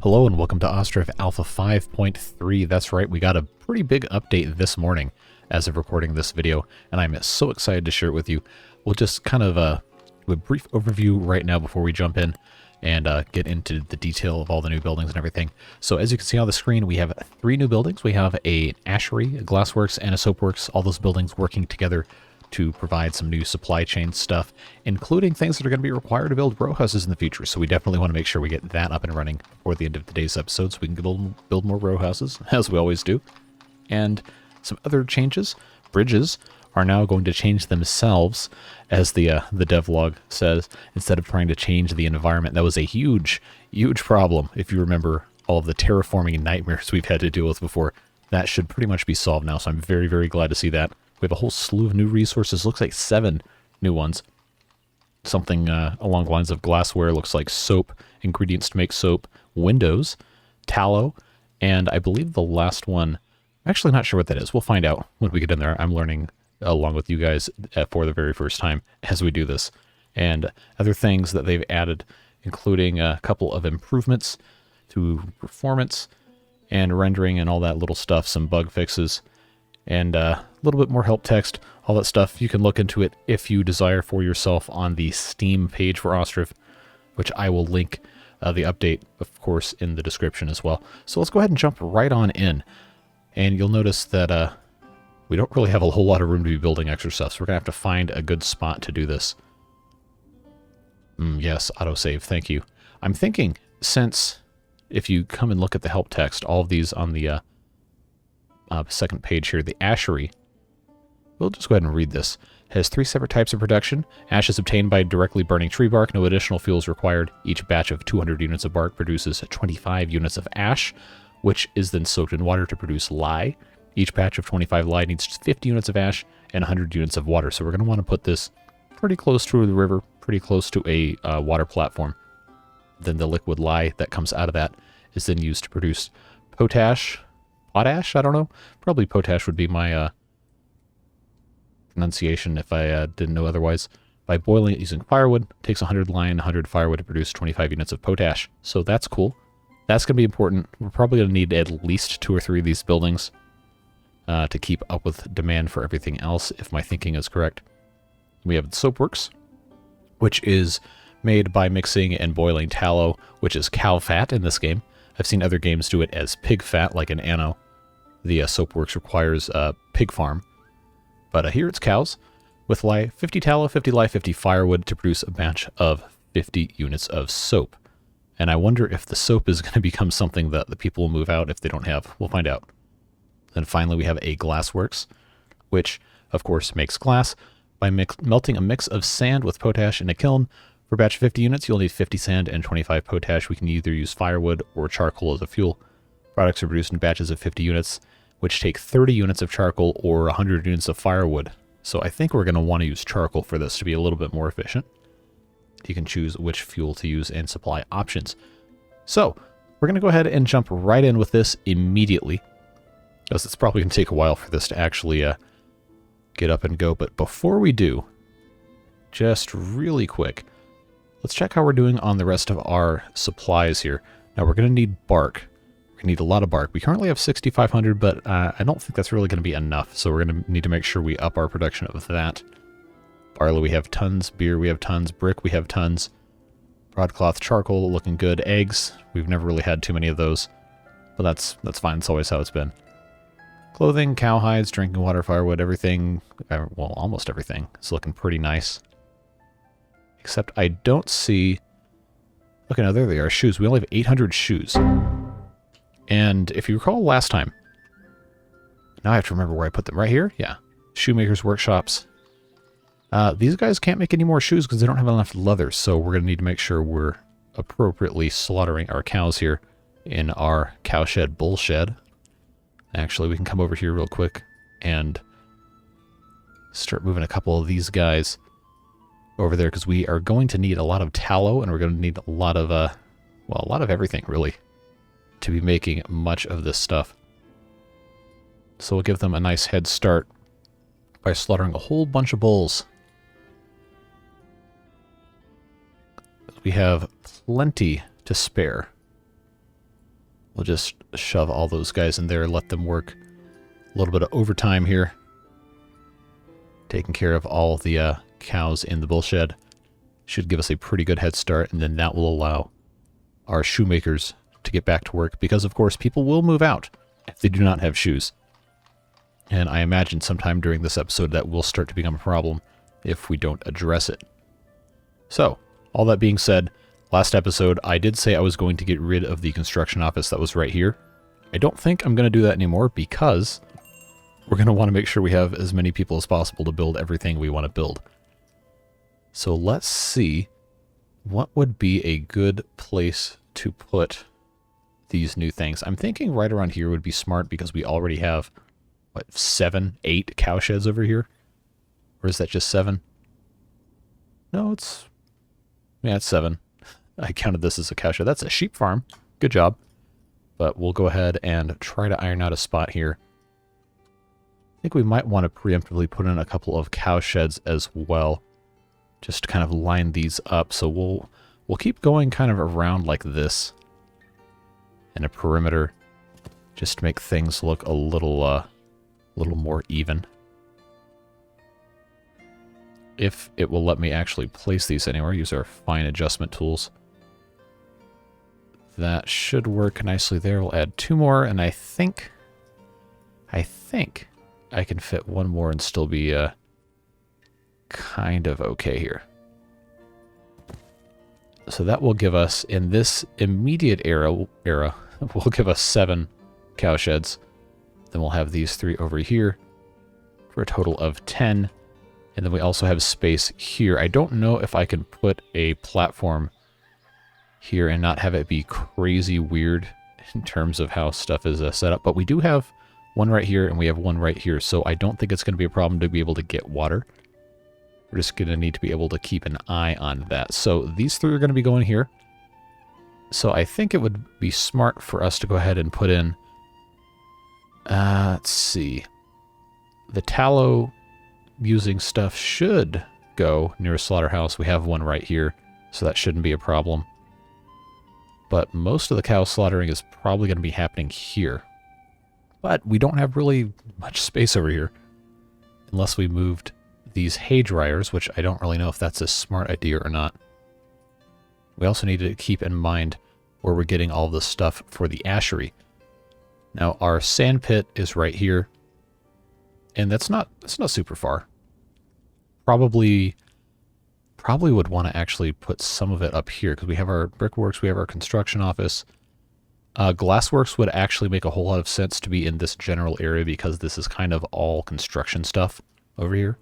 Hello and welcome to Ostriv Alpha 5.3. That's right, we got a pretty big update this morning as of recording this video, and I'm so excited to share it with you. We'll just kind of do a brief overview right now before we jump in and get into the detail of all the new buildings and everything. So as you can see on the screen, we have 3 new buildings. We have an ashery, a glassworks, and a soapworks, all those buildings working together to provide some new supply chain stuff, including things that are going to be required to build row houses in the future. So we definitely want to make sure we get that up and running before the end of today's episode so we can build more row houses, as we always do. And some other changes. Bridges are now going to change themselves, as the devlog says, instead of trying to change the environment. That was a huge, huge problem. If you remember all of the terraforming nightmares we've had to deal with before, that should pretty much be solved now. So I'm very, very glad to see that. We have a whole slew of new resources. Looks like 7 new ones. Something along the lines of glassware. Looks like soap, ingredients to make soap, windows, tallow, and I believe the last one, I'm actually not sure what that is. We'll find out when we get in there. I'm learning along with you guys for the very first time as we do this. And other things that they've added, including a couple of improvements to performance and rendering and all that little stuff, some bug fixes, and a little bit more help text, all that stuff. You can look into it if you desire for yourself on the Steam page for Ostriv, which I will link the update, of course, in the description as well. So let's go ahead and jump right on in. And you'll notice that we don't really have a whole lot of room to be building extra stuff, so we're going to have to find a good spot to do this. Yes, autosave, thank you. I'm thinking, since if you come and look at the help text, all of these on the second page here, the ashery, we'll just go ahead and read this. It has 3 separate types of production. Ash is obtained by directly burning tree bark. No additional fuel is required. Each batch of 200 units of bark produces 25 units of ash, which is then soaked in water to produce lye. Each batch of 25 lye needs 50 units of ash and 100 units of water. So we're going to want to put this pretty close to the river, pretty close to a water platform. Then the liquid lye that comes out of that is then used to produce potash, I don't know. Probably potash would be my pronunciation if I didn't know otherwise. By boiling it using firewood, it takes 100 lye and 100 firewood to produce 25 units of potash. So that's cool. That's going to be important. We're probably going to need at least 2 or 3 of these buildings to keep up with demand for everything else, if my thinking is correct. We have the soapworks, which is made by mixing and boiling tallow, which is cow fat in this game. I've seen other games do it as pig fat, like in Nano. The soapworks requires a pig farm. But here it's cows, with lye, 50 tallow, 50 lye, 50 firewood to produce a batch of 50 units of soap. And I wonder if the soap is going to become something that the people will move out if they don't have. We'll find out. Then finally we have a glassworks, which of course makes glass by melting a mix of sand with potash in a kiln. For a batch of 50 units, you'll need 50 sand and 25 potash. We can either use firewood or charcoal as a fuel. Products are produced in batches of 50 units, which take 30 units of charcoal or 100 units of firewood. So I think we're going to want to use charcoal for this to be a little bit more efficient. You can choose which fuel to use and supply options. So we're going to go ahead and jump right in with this immediately, because it's probably going to take a while for this to actually get up and go. But before we do, just really quick, let's check how we're doing on the rest of our supplies here. Now we're going to need bark. We're going to need a lot of bark. We currently have 6,500, but I don't think that's really going to be enough. So we're going to need to make sure we up our production of that. Barley we have tons, beer we have tons, brick we have tons, broadcloth, charcoal looking good, eggs, we've never really had too many of those, but that's fine, it's always how it's been. Clothing, cow hides, drinking water, firewood, everything, well, almost everything is looking pretty nice. Except I don't see... Okay, now there they are, shoes. We only have 800 shoes. And if you recall last time... Now I have to remember where I put them. Right here? Yeah. Shoemakers' workshops. These guys can't make any more shoes because they don't have enough leather, so we're going to need to make sure we're appropriately slaughtering our cows here in our cowshed bull shed. Actually, we can come over here real quick and start moving a couple of these guys over there, because we are going to need a lot of tallow, and we're going to need a lot of, well, a lot of everything, really, to be making much of this stuff. So we'll give them a nice head start by slaughtering a whole bunch of bulls. We have plenty to spare. We'll just shove all those guys in there, let them work a little bit of overtime here. Taking care of all the cows in the bull shed. Should give us a pretty good head start, and then that will allow our shoemakers to get back to work, because of course people will move out if they do not have shoes. And I imagine sometime during this episode that will start to become a problem if we don't address it. So, all that being said, last episode I did say I was going to get rid of the construction office that was right here. I don't think I'm going to do that anymore, because we're going to want to make sure we have as many people as possible to build everything we want to build. So let's see what would be a good place to put these new things. I'm thinking right around here would be smart, because we already have, what, 7, 8 cow sheds over here? Or is that just 7? No, it's 7. I counted this as a cow shed. That's a sheep farm. Good job. But we'll go ahead and try to iron out a spot here. I think we might want to preemptively put in a couple of cow sheds as well, just to kind of line these up. So we'll keep going kind of around like this in a perimeter, just to make things look a little more even. If it will let me actually place these anywhere, use our fine adjustment tools. That should work nicely there. We'll add 2 more, and I think I can fit 1 more and still be kind of okay here. So that will give us, in this immediate era will give us 7 cow sheds. Then we'll have these 3 over here for a total of 10. And then we also have space here. I don't know if I can put a platform here and not have it be crazy weird in terms of how stuff is set up. But we do have 1 right here, and we have 1 right here. So I don't think it's going to be a problem to be able to get water. We're just going to need to be able to keep an eye on that. So these 3 are going to be going here. So I think it would be smart for us to go ahead and put in, let's see, the tallow using stuff should go near a slaughterhouse. We have 1 right here, so that shouldn't be a problem. But most of the cow slaughtering is probably going to be happening here. But we don't have really much space over here, unless we moved these hay dryers, which I don't really know if that's a smart idea or not. We also need to keep in mind where we're getting all the stuff for the ashery. Now, our sand pit is right here, and that's not super far. Probably would want to actually put some of it up here, because we have our brickworks, we have our construction office. Glassworks would actually make a whole lot of sense to be in this general area, because this is kind of all construction stuff over here.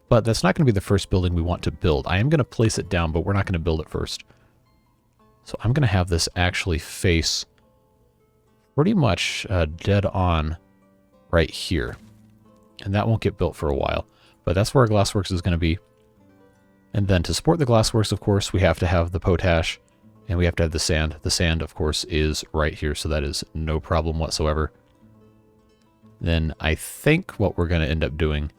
But that's not going to be the first building we want to build. I am going to place it down, but we're not going to build it first. So I'm going to have this actually face pretty much dead on right here. And that won't get built for a while. But that's where our glassworks is going to be. And then to support the glassworks, of course, we have to have the potash, and we have to have the sand. The sand, of course, is right here, so that is no problem whatsoever. Then I think what we're going to end up doing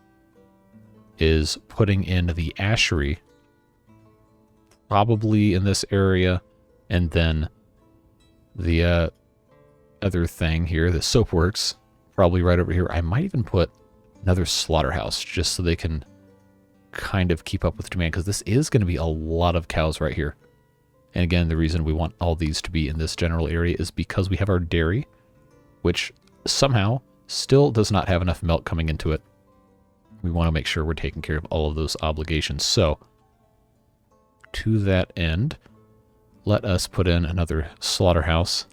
is putting in the ashery, probably in this area, and then the other thing here, the soapworks, probably right over here. I might even put another slaughterhouse, just so they can kind of keep up with demand, because this is going to be a lot of cows right here. And again, the reason we want all these to be in this general area is because we have our dairy, which somehow still does not have enough milk coming into it. We want to make sure we're taking care of all of those obligations. So, to that end, let us put in another slaughterhouse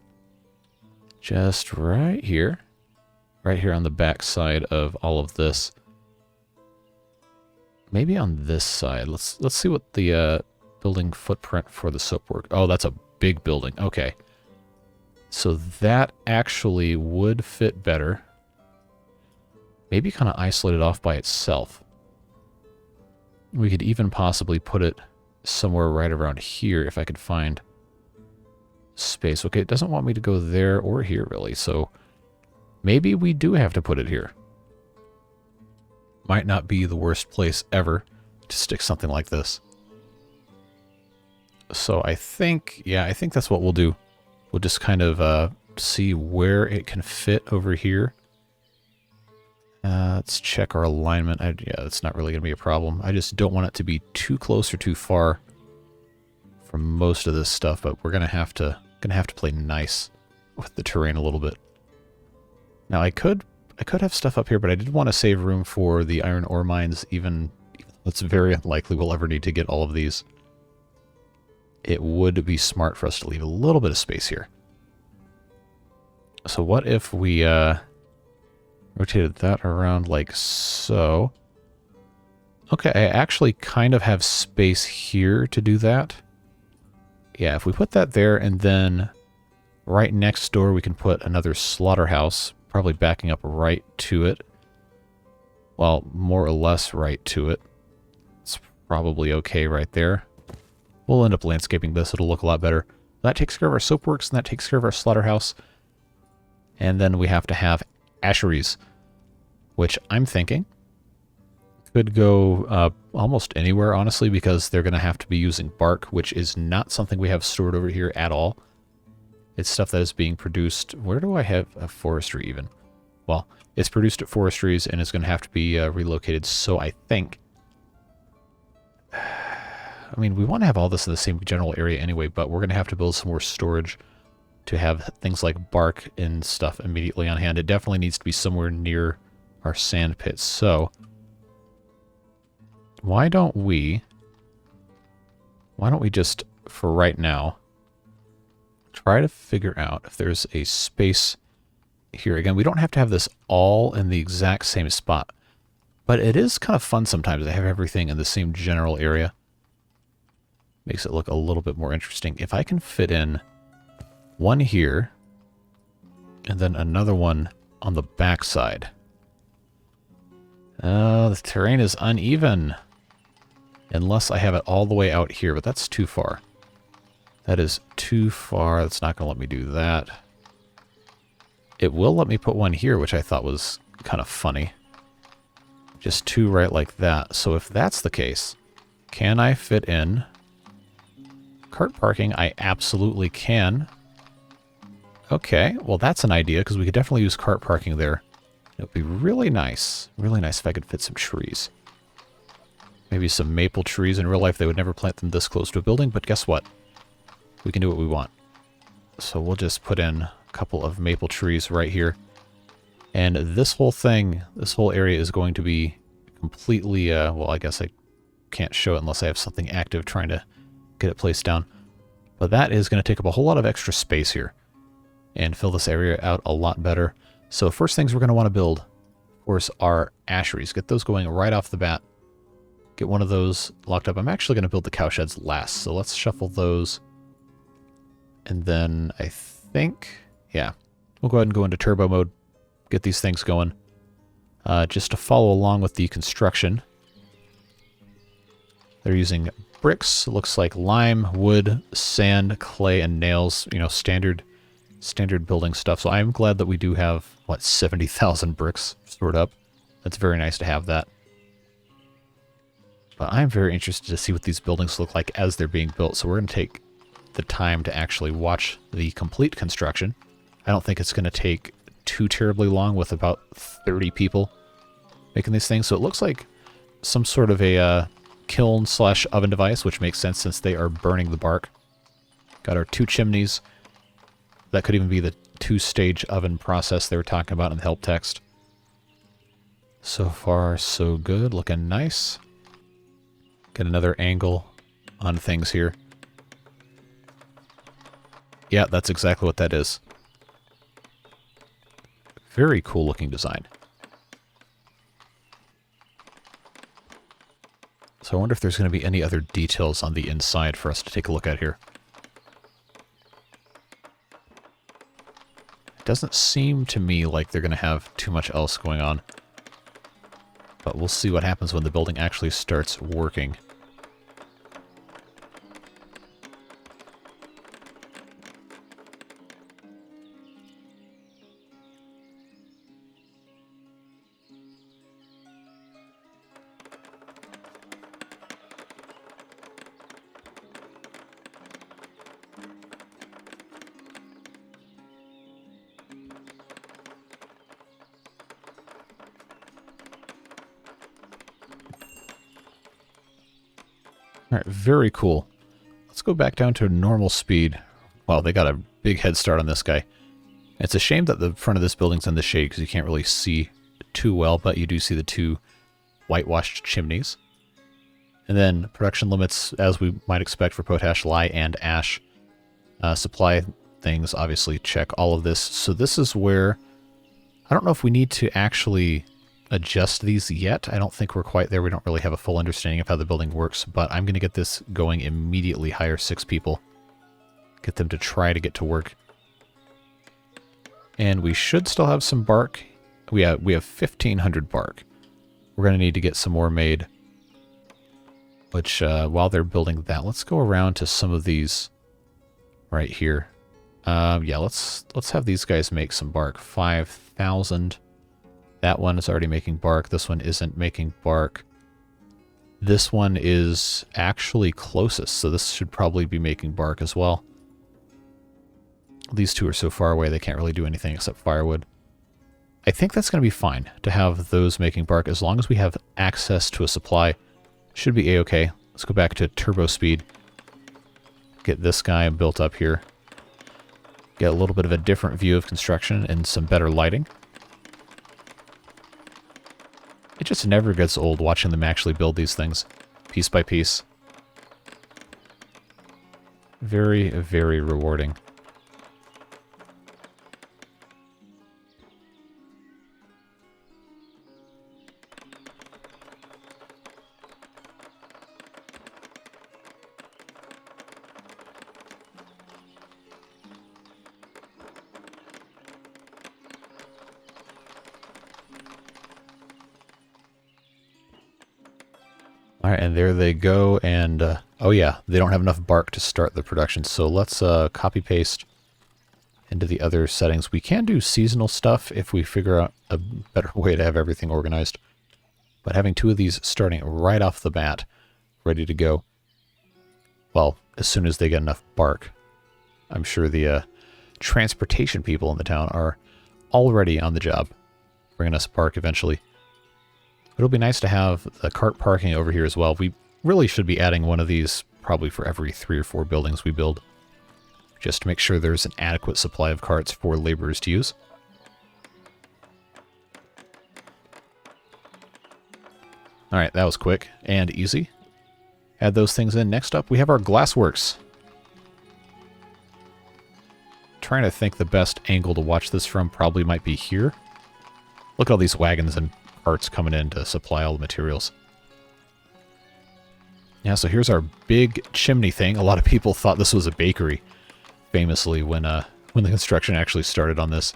just right here on the back side of all of this. Maybe on this side. Let's see what the building footprint for the soapwork. Oh, that's a big building. Okay. So that actually would fit better. Maybe kind of isolate it off by itself. We could even possibly put it somewhere right around here if I could find space. Okay, it doesn't want me to go there or here, really. So maybe we do have to put it here. Might not be the worst place ever to stick something like this. So I think that's what we'll do We'll just kind of see where it can fit over here. Let's check our alignment. Yeah, that's not really going to be a problem. I just don't want it to be too close or too far from most of this stuff, but we're gonna have to play nice with the terrain a little bit. Now I could have stuff up here, but I did want to save room for the iron ore mines, even though it's very unlikely we'll ever need to get all of these. It would be smart for us to leave a little bit of space here. So what if we rotated that around like so? Okay, I actually kind of have space here to do that. Yeah, if we put that there, and then right next door we can put another slaughterhouse, probably backing up right to it. Well, more or less right to it. It's probably okay right there. We'll end up landscaping this. It'll look a lot better. That takes care of our soapworks, and that takes care of our slaughterhouse. And then we have to have asheries, which I'm thinking could go almost anywhere, honestly, because they're going to have to be using bark, which is not something we have stored over here at all. It's stuff that is being produced. Where do I have a forestry even? Well, it's produced at forestries and it's going to have to be relocated. So I think, I mean, we want to have all this in the same general area anyway, but we're going to have to build some more storage to have things like bark and stuff immediately on hand. It definitely needs to be somewhere near our sand pits. So why don't we just, for right now, try to figure out if there's a space here. Again, we don't have to have this all in the exact same spot, but it is kind of fun sometimes to have everything in the same general area. Makes it look a little bit more interesting. If I can fit in one here, and then another one on the back side. The terrain is uneven. Unless I have it all the way out here, but that's too far. That is too far. That's not going to let me do that. It will let me put one here, which I thought was kind of funny. Just two right like that. So if that's the case, can I fit in cart parking? I absolutely can. Okay, well that's an idea, because we could definitely use cart parking there. It would be really nice if I could fit some trees. Maybe some maple trees. In real life, they would never plant them this close to a building, but guess what? We can do what we want. So we'll just put in a couple of maple trees right here. And this whole thing, this whole area is going to be completely, well, I guess I can't show it unless I have something active trying to get it placed down. But that is going to take up a whole lot of extra space here and fill this area out a lot better. So first things we're going to want to build, of course, are asheries. Get those going right off the bat. Get one of those locked up. I'm actually going to build the cow sheds last, so let's shuffle those. And then I think, yeah, we'll go ahead and go into turbo mode, get these things going. Just to follow along with the construction, they're using bricks. It looks like lime, wood, sand, clay, and nails. You know, standard building stuff. So I'm glad that we do have, what, 70,000 bricks stored up. That's very nice to have that. But I'm very interested to see what these buildings look like as they're being built. So we're going to take the time to actually watch the complete construction. I don't think it's going to take too terribly long with about 30 people making these things. So it looks like some sort of a kiln/oven device, which makes sense since they are burning the bark. Got our 2 chimneys. That could even be the 2-stage oven process they were talking about in the help text. So far, so good. Looking nice. Get another angle on things here. Yeah, that's exactly what that is. Very cool looking design. So I wonder if there's going to be any other details on the inside for us to take a look at here. It doesn't seem to me like they're going to have too much else going on. But we'll see what happens when the building actually starts working. All right, very cool. Let's go back down to normal speed. Wow, they got a big head start on this guy. It's a shame that the front of this building's in the shade because you can't really see too well, but you do see the two whitewashed chimneys. And then production limits, as we might expect for potash, lye, and ash. Supply things, obviously, check all of this. So this is where, I don't know if we need to actually adjust these yet. I don't think we're quite there. We don't really have a full understanding of how the building works, but I'm going to get this going immediately, hire 6 people. Get them to try to get to work. And we should still have some bark. We have 1,500 bark. We're going to need to get some more made. Which, while they're building that, let's go around to some of these right here. Yeah, let's have these guys make some bark. 5,000. That one is already making bark. This one isn't making bark. This one is actually closest, so this should probably be making bark as well. These two are so far away they can't really do anything except firewood. I think that's going to be fine to have those making bark as long as we have access to a supply. Should be a-okay. Let's go back to turbo speed. Get this guy built up here. Get a little bit of a different view of construction and some better lighting. It just never gets old watching them actually build these things, piece by piece. Very, very rewarding. All right, and there they go, and oh yeah, they don't have enough bark to start the production, so let's copy paste into the other settings. We can do seasonal stuff if we figure out a better way to have everything organized, but having 2 of these starting right off the bat, ready to go, well, as soon as they get enough bark, I'm sure the transportation people in the town are already on the job, bringing us bark eventually. It'll be nice to have the cart parking over here as well. We really should be adding one of these probably for every 3 or 4 buildings we build, just to make sure there's an adequate supply of carts for laborers to use. All right, that was quick and easy. Add those things in. Next up, we have our glassworks. Trying to think the best angle to watch this from probably might be here. Look at all these wagons and carts coming in to supply all the materials. Yeah, so here's our big chimney thing. A lot of people thought this was a bakery, famously, when the construction actually started on this.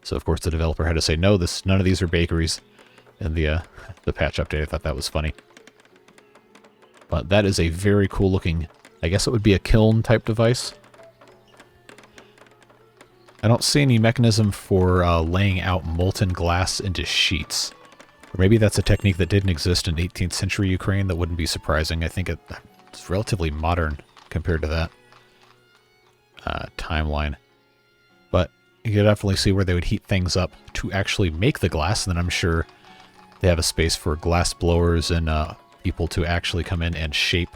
So of course the developer had to say, no, none of these are bakeries. In the patch update, I thought that was funny. But that is a very cool looking, I guess it would be a kiln type device. I don't see any mechanism for laying out molten glass into sheets. Or maybe that's a technique that didn't exist in 18th century Ukraine. That wouldn't be surprising. I think it's relatively modern compared to that timeline. But you could definitely see where they would heat things up to actually make the glass. And then I'm sure they have a space for glass blowers and people to actually come in and shape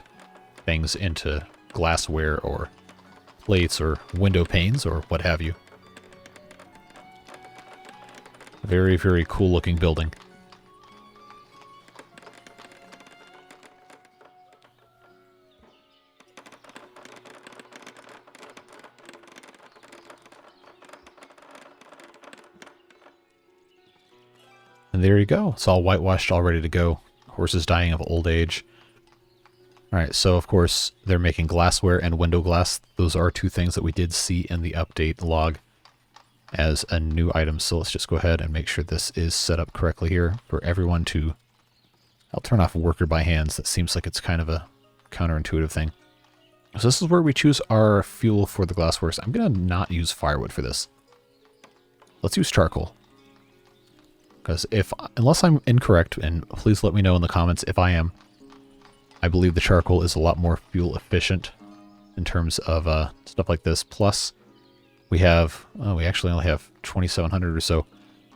things into glassware or plates or window panes or what have you. Very, very cool looking building. And there you go. It's all whitewashed, all ready to go. Horses dying of old age. Alright, so of course they're making glassware and window glass. Those are 2 things that we did see in the update log as a new item. So let's just go ahead and make sure this is set up correctly here for everyone to... I'll turn off worker by hands. That seems like it's kind of a counterintuitive thing. So this is where we choose our fuel for the glassworks. I'm going to not use firewood for this. Let's use charcoal. Because unless I'm incorrect, and please let me know in the comments if I am, I believe the charcoal is a lot more fuel efficient in terms of stuff like this. Plus, we actually only have 2,700 or so.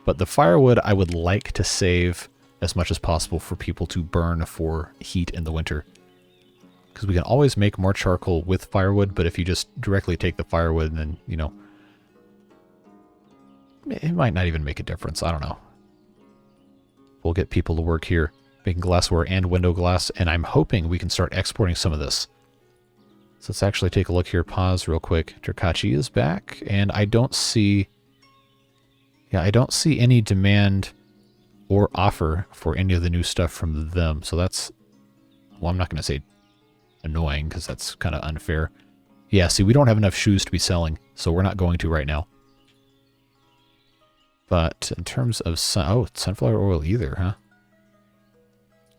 But the firewood I would like to save as much as possible for people to burn for heat in the winter. because we can always make more charcoal with firewood, but if you just directly take the firewood, then, you know, it might not even make a difference. I don't know. We'll get people to work here making glassware and window glass, and I'm hoping we can start exporting some of this. So let's actually take a look here. Pause real quick. DraCachi is back, and I don't see... Yeah, I don't see any demand or offer for any of the new stuff from them. So that's... Well, I'm not going to say annoying, because that's kind of unfair. Yeah, see, we don't have enough shoes to be selling, so we're not going to right now. But in terms of... sunflower oil either, huh?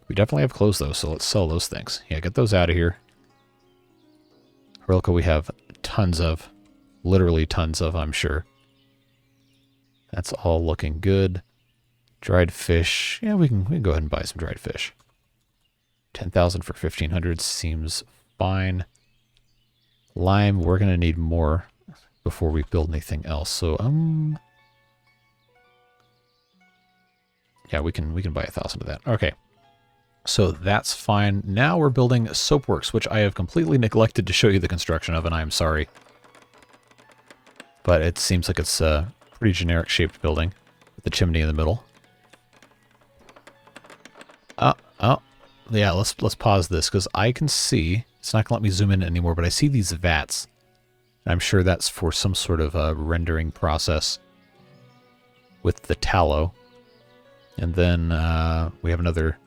We definitely have clothes, though, so let's sell those things. Yeah, get those out of here. Wilko we have tons of. Literally tons of, I'm sure. That's all looking good. Dried fish. Yeah, we can go ahead and buy some dried fish. 10,000 for 1,500 seems fine. Lime, we're going to need more before we build anything else. So, yeah, we can buy 1,000 of that. Okay. So that's fine. Now we're building soapworks, which I have completely neglected to show you the construction of, and I'm sorry. But it seems like it's a pretty generic shaped building with the chimney in the middle. Yeah, let's pause this because I can see, it's not going to let me zoom in anymore, but I see these vats. I'm sure that's for some sort of a rendering process with the tallow. And then we have another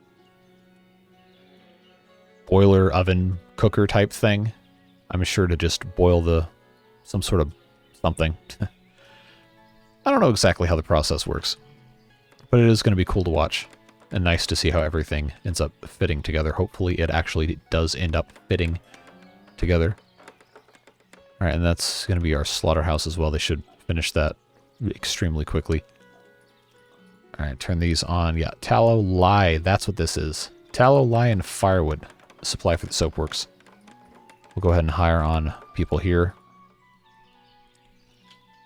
boiler, oven, cooker type thing. I'm sure to just boil some sort of something. I don't know exactly how the process works, but it is going to be cool to watch and nice to see how everything ends up fitting together. Hopefully it actually does end up fitting together. All right, and that's going to be our slaughterhouse as well. They should finish that extremely quickly. All right, turn these on. Yeah, tallow, lye, that's what this is. Tallow, lye, and firewood. Supply for the soapworks. We'll go ahead and hire on people here.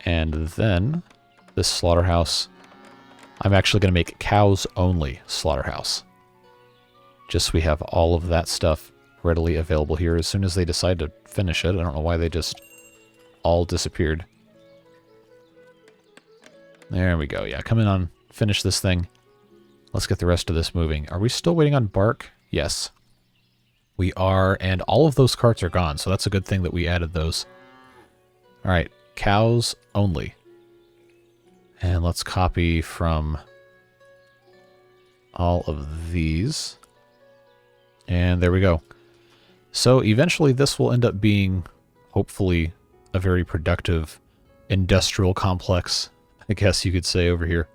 And then this slaughterhouse, I'm actually going to make cows only slaughterhouse. Just so we have all of that stuff readily available here as soon as they decide to finish it. I don't know why they just all disappeared. There we go. Yeah, come in on, finish this thing. Let's get the rest of this moving. Are we still waiting on bark? Yes. We are, and all of those carts are gone, so that's a good thing that we added those. All right, cows only. And let's copy from all of these. And there we go. So eventually this will end up being, hopefully, a very productive industrial complex, I guess you could say, over here.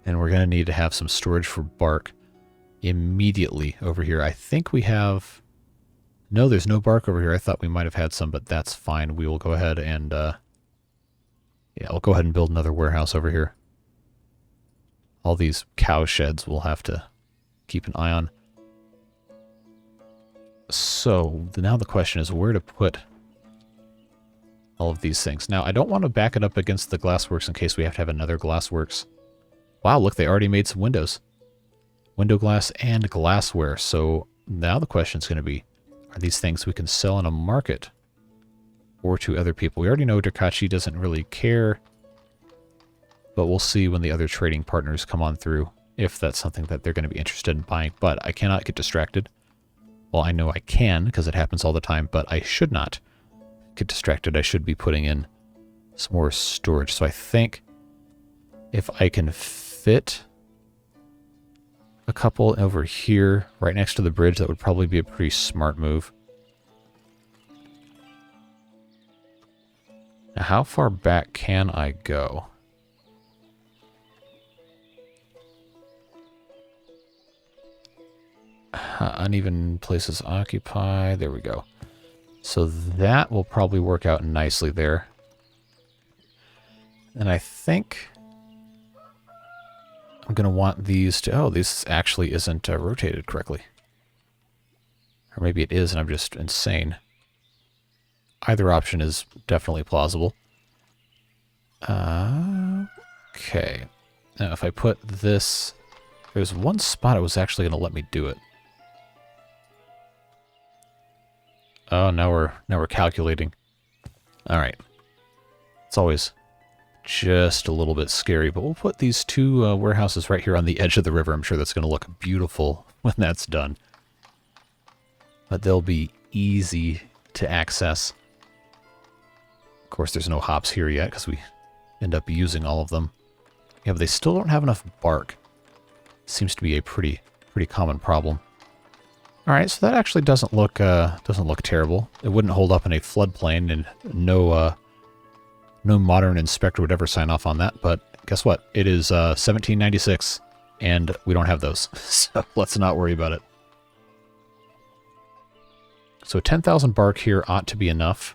And we're going to need to have some storage for bark immediately over here. I think we have... No, there's no bark over here. I thought we might have had some, but that's fine. We will go ahead and... yeah, I'll go ahead and build another warehouse over here. All these cow sheds we'll have to keep an eye on. So, now the question is where to put all of these things. Now, I don't want to back it up against the glassworks in case we have to have another glassworks. Wow, look, they already made some windows. Window glass and glassware. So now the question is going to be, are these things we can sell in a market or to other people? We already know DraGachi doesn't really care, but we'll see when the other trading partners come on through if that's something that they're going to be interested in buying. But I cannot get distracted. Well, I know I can because it happens all the time, but I should not get distracted. I should be putting in some more storage. So I think if I can fit a couple over here right next to the bridge, that would probably be a pretty smart move. Now, how far back can I go? Uneven places occupied. There we go. So that will probably work out nicely there. And I think I'm going to want these to... Oh, this actually isn't rotated correctly. Or maybe it is and I'm just insane. Either option is definitely plausible. Okay. Now, if I put this... There's one spot it was actually going to let me do it. Oh, now we're calculating. All right. It's always just a little bit scary, but we'll put these two warehouses right here on the edge of the river. I'm sure that's going to look beautiful when that's done. But they'll be easy to access. Of course, there's no hops here yet because we end up using all of them. Yeah, but they still don't have enough bark. Seems to be a pretty common problem. All right, so that actually doesn't look terrible. It wouldn't hold up in a floodplain, and no modern inspector would ever sign off on that. But guess what? It is 1796, and we don't have those, so let's not worry about it. So 10,000 bark here ought to be enough.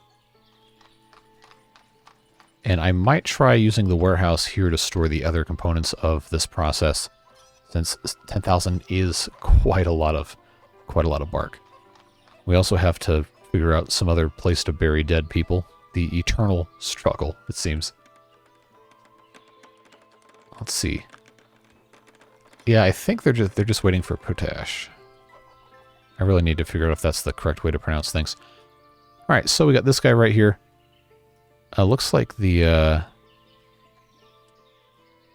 And I might try using the warehouse here to store the other components of this process, since 10,000 is quite a lot of bark. We also have to figure out some other place to bury dead people. The eternal struggle, it seems. Let's see. Yeah, I think they're just waiting for potash. I really need to figure out if that's the correct way to pronounce things. All right, so we got this guy right here. Looks like the...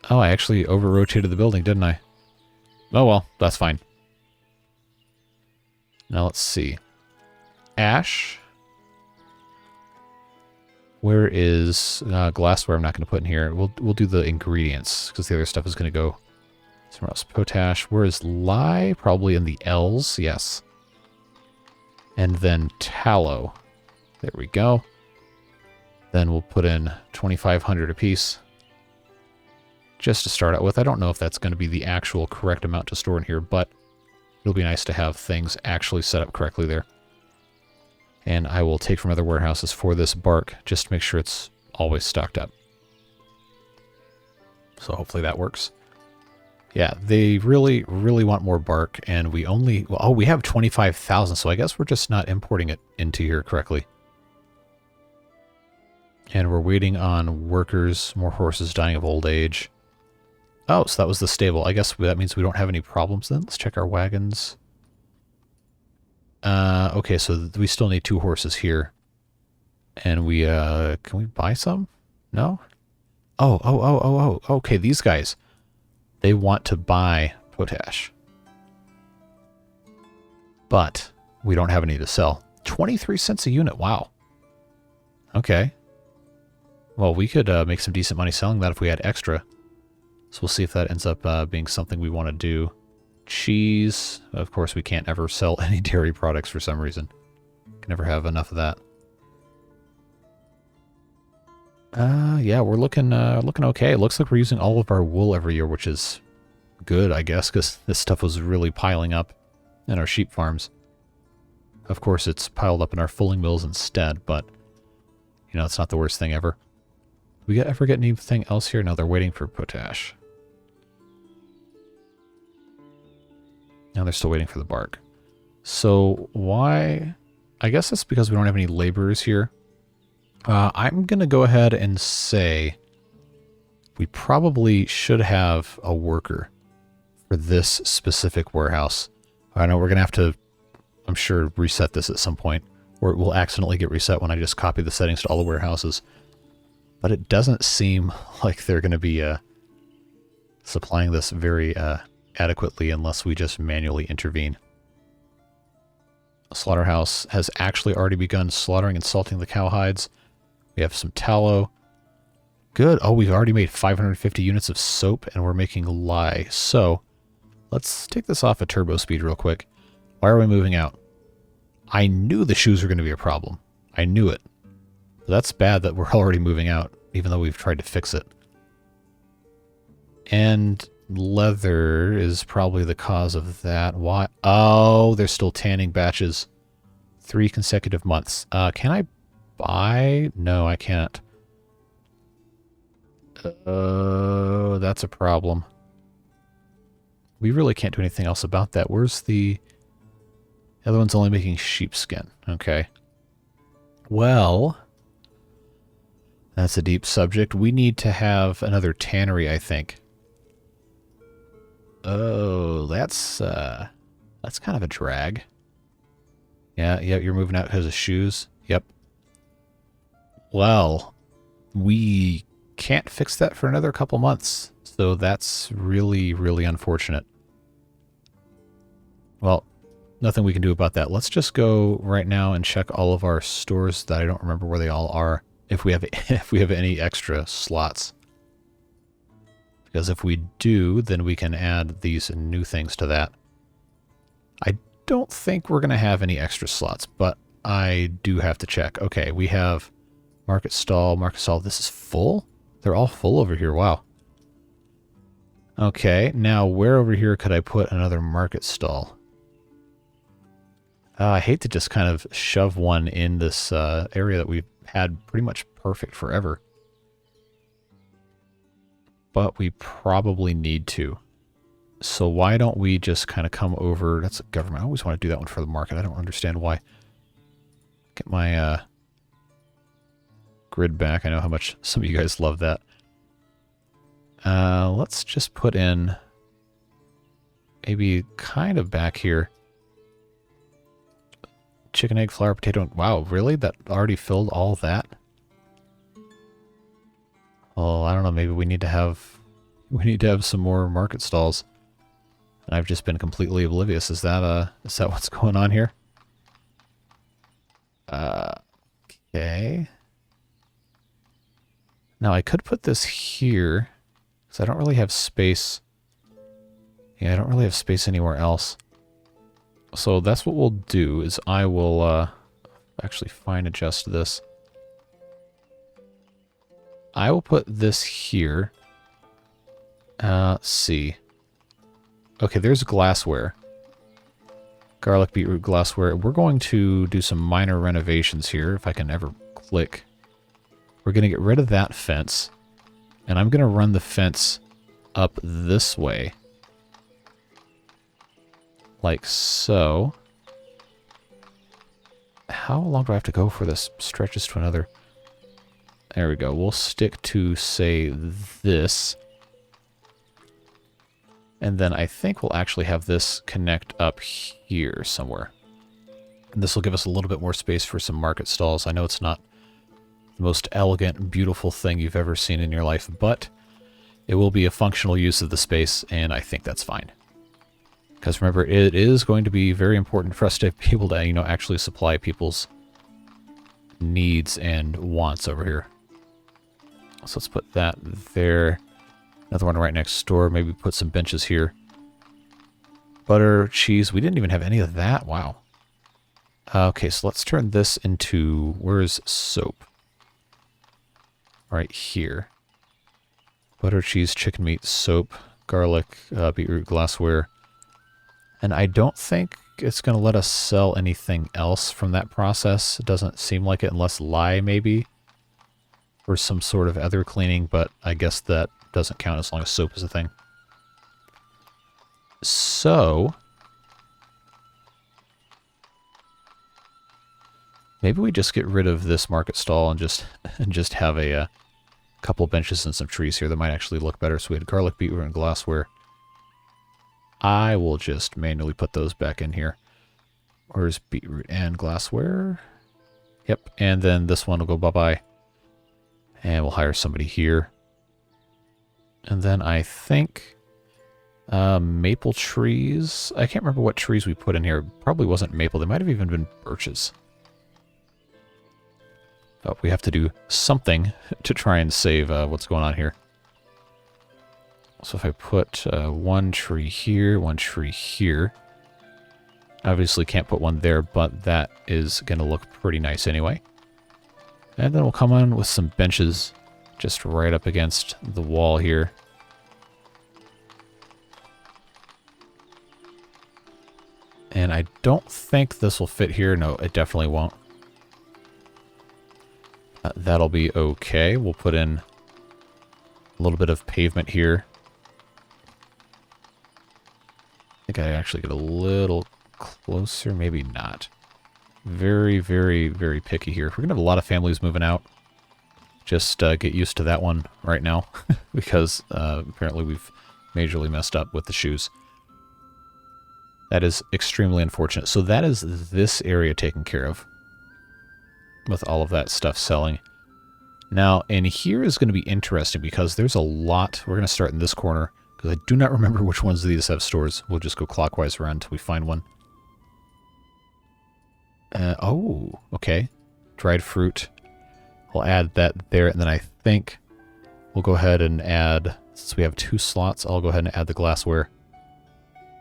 Oh, I actually over-rotated the building, didn't I? Oh well, that's fine. Now let's see. Ash. Where is glassware? I'm not going to put in here. We'll do the ingredients because the other stuff is going to go somewhere else. Potash. Where is lye? Probably in the L's. Yes. And then tallow. There we go. Then we'll put in 2,500 apiece. Just to start out with. I don't know if that's going to be the actual correct amount to store in here, but it'll be nice to have things actually set up correctly there. And I will take from other warehouses for this bark just to make sure it's always stocked up. So hopefully that works. Yeah, they really want more bark, and we only... Well, oh, we have 25,000, so I guess we're just not importing it into here correctly. And we're waiting on workers, more horses dying of old age. Oh, so that was the stable. I guess that means we don't have any problems then. Let's check our wagons. Okay, so we still need 2 horses here. And we, can we buy some? No? Oh, okay, these guys. They want to buy potash. But we don't have any to sell. 23 cents a unit, wow. Okay. Well, we could make some decent money selling that if we had extra. So we'll see if that ends up being something we want to do. Cheese. Of course, we can't ever sell any dairy products for some reason. Can never have enough of that. Yeah, we're looking okay. It looks like we're using all of our wool every year, which is good, I guess, because this stuff was really piling up in our sheep farms. Of course, it's piled up in our fulling mills instead, but, you know, it's not the worst thing ever. Do we ever get anything else here? No, they're waiting for potash. Now they're still waiting for the bark. So why? I guess it's because we don't have any laborers here. I'm going to go ahead and say we probably should have a worker for this specific warehouse. I know we're going to have to, I'm sure, reset this at some point, or it will accidentally get reset when I just copy the settings to all the warehouses. But it doesn't seem like they're going to be supplying this very adequately unless we just manually intervene. A slaughterhouse has actually already begun slaughtering and salting the cow hides. We have some tallow. Good. Oh, we've already made 550 units of soap, and we're making lye. So, let's take this off at turbo speed real quick. Why are we moving out? I knew the shoes were going to be a problem. I knew it. But that's bad that we're already moving out, even though we've tried to fix it. And leather is probably the cause of that. Why? Oh, they're still tanning batches. 3 consecutive months. Can I buy? No, I can't. Oh, that's a problem. We really can't do anything else about that. Where's the other one's only making sheepskin. Okay. Well, that's a deep subject. We need to have another tannery, I think. Oh, that's kind of a drag. Yeah, you're moving out because of shoes. Yep. Well, we can't fix that for another couple months, so that's really, really unfortunate. Well, nothing we can do about that. Let's just go right now and check all of our stores that I don't remember where they all are, if we have any extra slots. Because if we do, then we can add these new things to that. I don't think we're going to have any extra slots, but I do have to check. Okay, we have market stall. This is full? They're all full over here. Wow. Okay, now where over here could I put another market stall? I hate to just kind of shove one in this area that we've had pretty much perfect forever. But we probably need to. So why don't we just kind of come over... That's a government. I always want to do that one for the market. I don't understand why. Get my grid back. I know how much some of you guys love that. Let's just put in maybe kind of back here. Chicken, egg, flour, potato. Wow, really? That already filled all that? Well, I don't know. Maybe we need to have some more market stalls. And I've just been completely oblivious. Is that what's going on here? Okay. Now I could put this here because I don't really have space. Yeah, I don't really have space anywhere else. So that's what we'll do, is I will actually fine adjust this. I will put this here. Let's see. Okay, there's glassware. Garlic, beetroot, glassware. We're going to do some minor renovations here, if I can ever click. We're going to get rid of that fence. And I'm going to run the fence up this way. Like so. How long do I have to go for this? Stretches to another. There we go. We'll stick to, say, this. And then I think we'll actually have this connect up here somewhere. And this will give us a little bit more space for some market stalls. I know it's not the most elegant, beautiful thing you've ever seen in your life, but it will be a functional use of the space, and I think that's fine. Because remember, it is going to be very important for us to be able to, actually supply people's needs and wants over here. So let's put that there. Another one right next door. Maybe put some benches here. Butter, cheese. We didn't even have any of that. Wow. Okay, so let's turn this into... Where's soap? Right here. Butter, cheese, chicken meat, soap, garlic, beetroot, glassware. And I don't think it's going to let us sell anything else from that process. It doesn't seem like it, unless lye, maybe. Or some sort of other cleaning, but I guess that doesn't count as long as soap is a thing. So... maybe we just get rid of this market stall and just have a couple benches and some trees here that might actually look better. So we had garlic, beetroot, and glassware. I will just manually put those back in here. Where's beetroot and glassware? Yep, and then this one will go bye-bye. And we'll hire somebody here. And then I think maple trees. I can't remember what trees we put in here. Probably wasn't maple. They might have even been birches. But we have to do something to try and save what's going on here. So if I put one tree here, one tree here. Obviously can't put one there, but that is going to look pretty nice anyway. And then we'll come on with some benches just right up against the wall here. And I don't think this will fit here. No, it definitely won't. That'll be okay. We'll put in a little bit of pavement here. I think I actually get a little closer. Maybe not. Very, very, very picky here. We're going to have a lot of families moving out. Just get used to that one right now. Because apparently we've majorly messed up with the shoes. That is extremely unfortunate. So that is this area taken care of with all of that stuff selling. Now, and here is going to be interesting because there's a lot. We're going to start in this corner because I do not remember which ones of these have stores. We'll just go clockwise around until we find one. Oh, okay. Dried fruit. We'll add that there, and then I think we'll go ahead and add, since we have 2 slots, I'll go ahead and add the glassware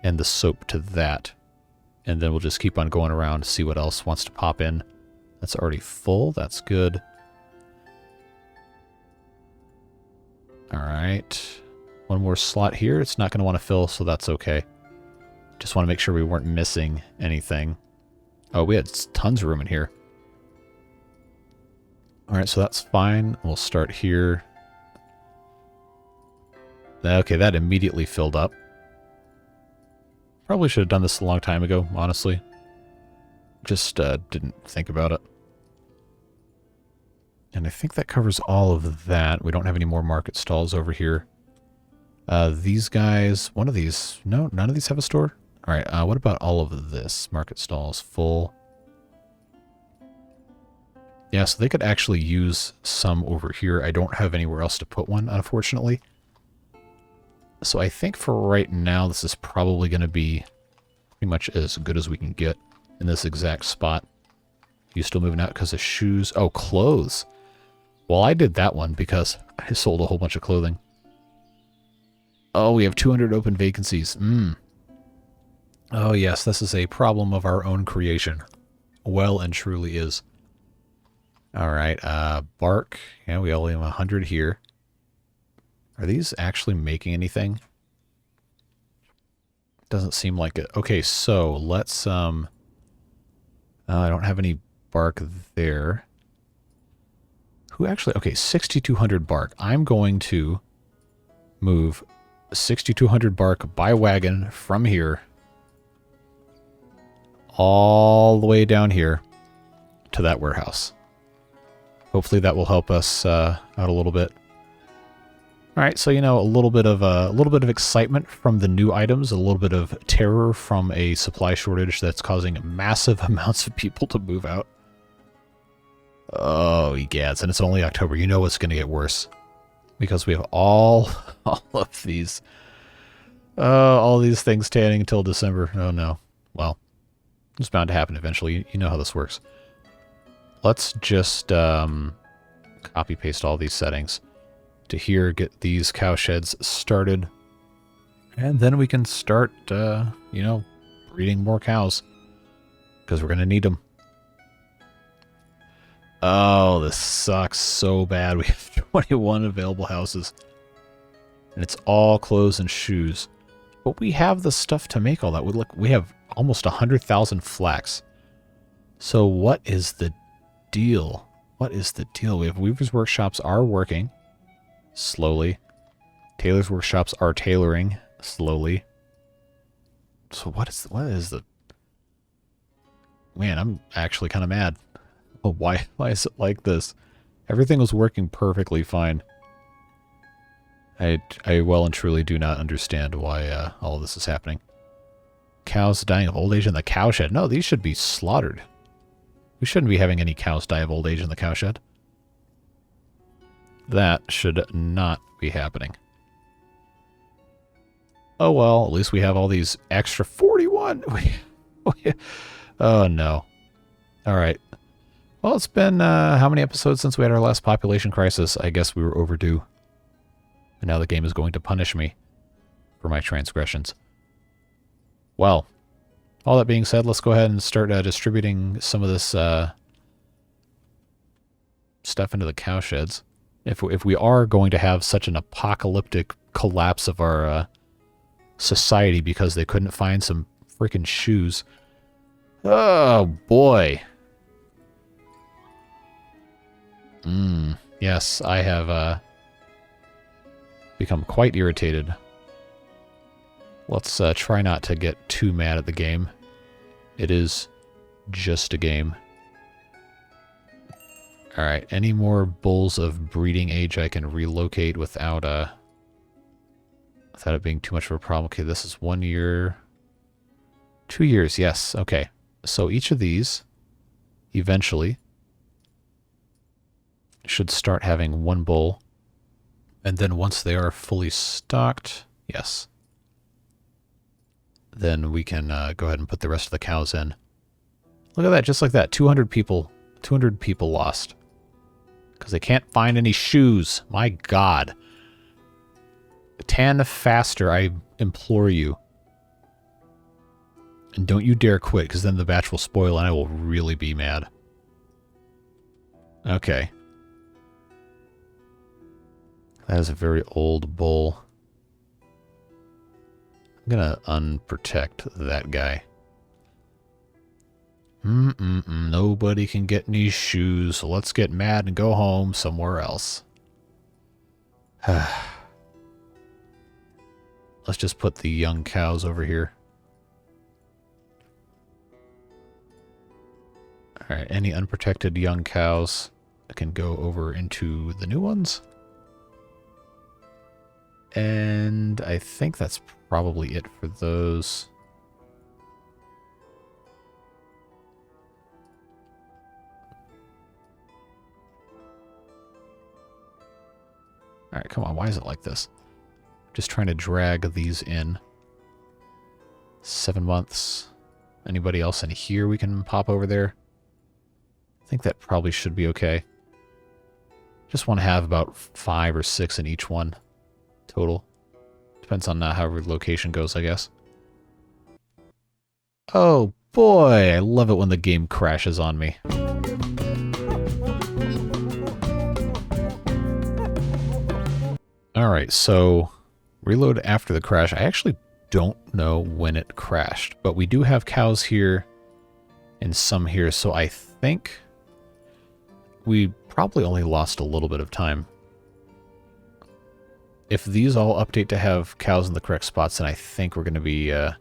and the soap to that. And then we'll just keep on going around to see what else wants to pop in. That's already full. That's good. Alright. One more slot here. It's not going to want to fill, so that's okay. Just want to make sure we weren't missing anything. Oh, we had tons of room in here. Alright, so that's fine. We'll start here. Okay, that immediately filled up. Probably should have done this a long time ago, honestly. Just didn't think about it. And I think that covers all of that. We don't have any more market stalls over here. These guys, one of these, no, none of these have a store? Alright, what about all of this? Market stalls full. Yeah, so they could actually use some over here. I don't have anywhere else to put one, unfortunately. So I think for right now, this is probably going to be pretty much as good as we can get in this exact spot. You still moving out because of shoes? Oh, clothes. Well, I did that one because I sold a whole bunch of clothing. Oh, we have 200 open vacancies. Oh, yes, this is a problem of our own creation. Well and truly is. All right, bark. Yeah, we only have 100 here. Are these actually making anything? Doesn't seem like it. Okay, so let's, I don't have any bark there. Who actually, okay, 6,200 bark. I'm going to move 6,200 bark by wagon from here all the way down here to that warehouse. Hopefully that will help us out a little bit. All right, so you know, a little bit of excitement from the new items, a little bit of terror from a supply shortage that's causing massive amounts of people to move out. Oh, egads, and it's only October. You know it's going to get worse because we have all of these, all these things tanning until December. Oh no. Well, it's bound to happen eventually. You know how this works. Let's just copy paste all these settings to here, get these cow sheds started, and then we can start, you know, breeding more cows because we're going to need them. Oh, this sucks so bad. We have 21 available houses, and it's all clothes and shoes. But we have the stuff to make all that. We have almost 100,000 flax. So what is the deal? What is the deal? We have Weaver's workshops are working slowly. Tailor's workshops are tailoring slowly. So what is the... Man, I'm actually kind of mad. Oh, why is it like this? Everything was working perfectly fine. I well and truly do not understand why all of this is happening. Cows dying of old age in the cowshed. No, these should be slaughtered. We shouldn't be having any cows die of old age in the cowshed. That should not be happening. Oh well, at least we have all these extra 41. Oh no. Alright. Well, it's been how many episodes since we had our last population crisis? I guess we were overdue. And now the game is going to punish me for my transgressions. Well, all that being said, let's go ahead and start distributing some of this stuff into the cow sheds. If we are going to have such an apocalyptic collapse of our society because they couldn't find some freaking shoes. Oh, boy. Yes, I have become quite irritated. Let's try not to get too mad at the game. It is just a game. Alright, any more bulls of breeding age I can relocate without it being too much of a problem. Okay, this is 1 year. 2 years, yes. Okay. So each of these eventually should start having 1 bull. And then once they are fully stocked, yes, then we can go ahead and put the rest of the cows in. Look at that, just like that. 200 people lost. Because they can't find any shoes. My God. Tan faster, I implore you. And don't you dare quit, because then the batch will spoil and I will really be mad. Okay. That is a very old bull. I'm gonna unprotect that guy. Nobody can get any shoes, so let's get mad and go home somewhere else. Let's just put the young cows over here. Alright, any unprotected young cows can go over into the new ones. And I think that's probably it for those. Alright, come on, why is it like this? Just trying to drag these in. 7 months. Anybody else in here we can pop over there? I think that probably should be okay. Just want to have about 5 or 6 in each one total. Depends on however the location goes, I guess. Oh boy, I love it when the game crashes on me. Alright, so reload after the crash. I actually don't know when it crashed, but we do have cows here and some here, so I think we probably only lost a little bit of time. If these all update to have cows in the correct spots, then I think we're going to be more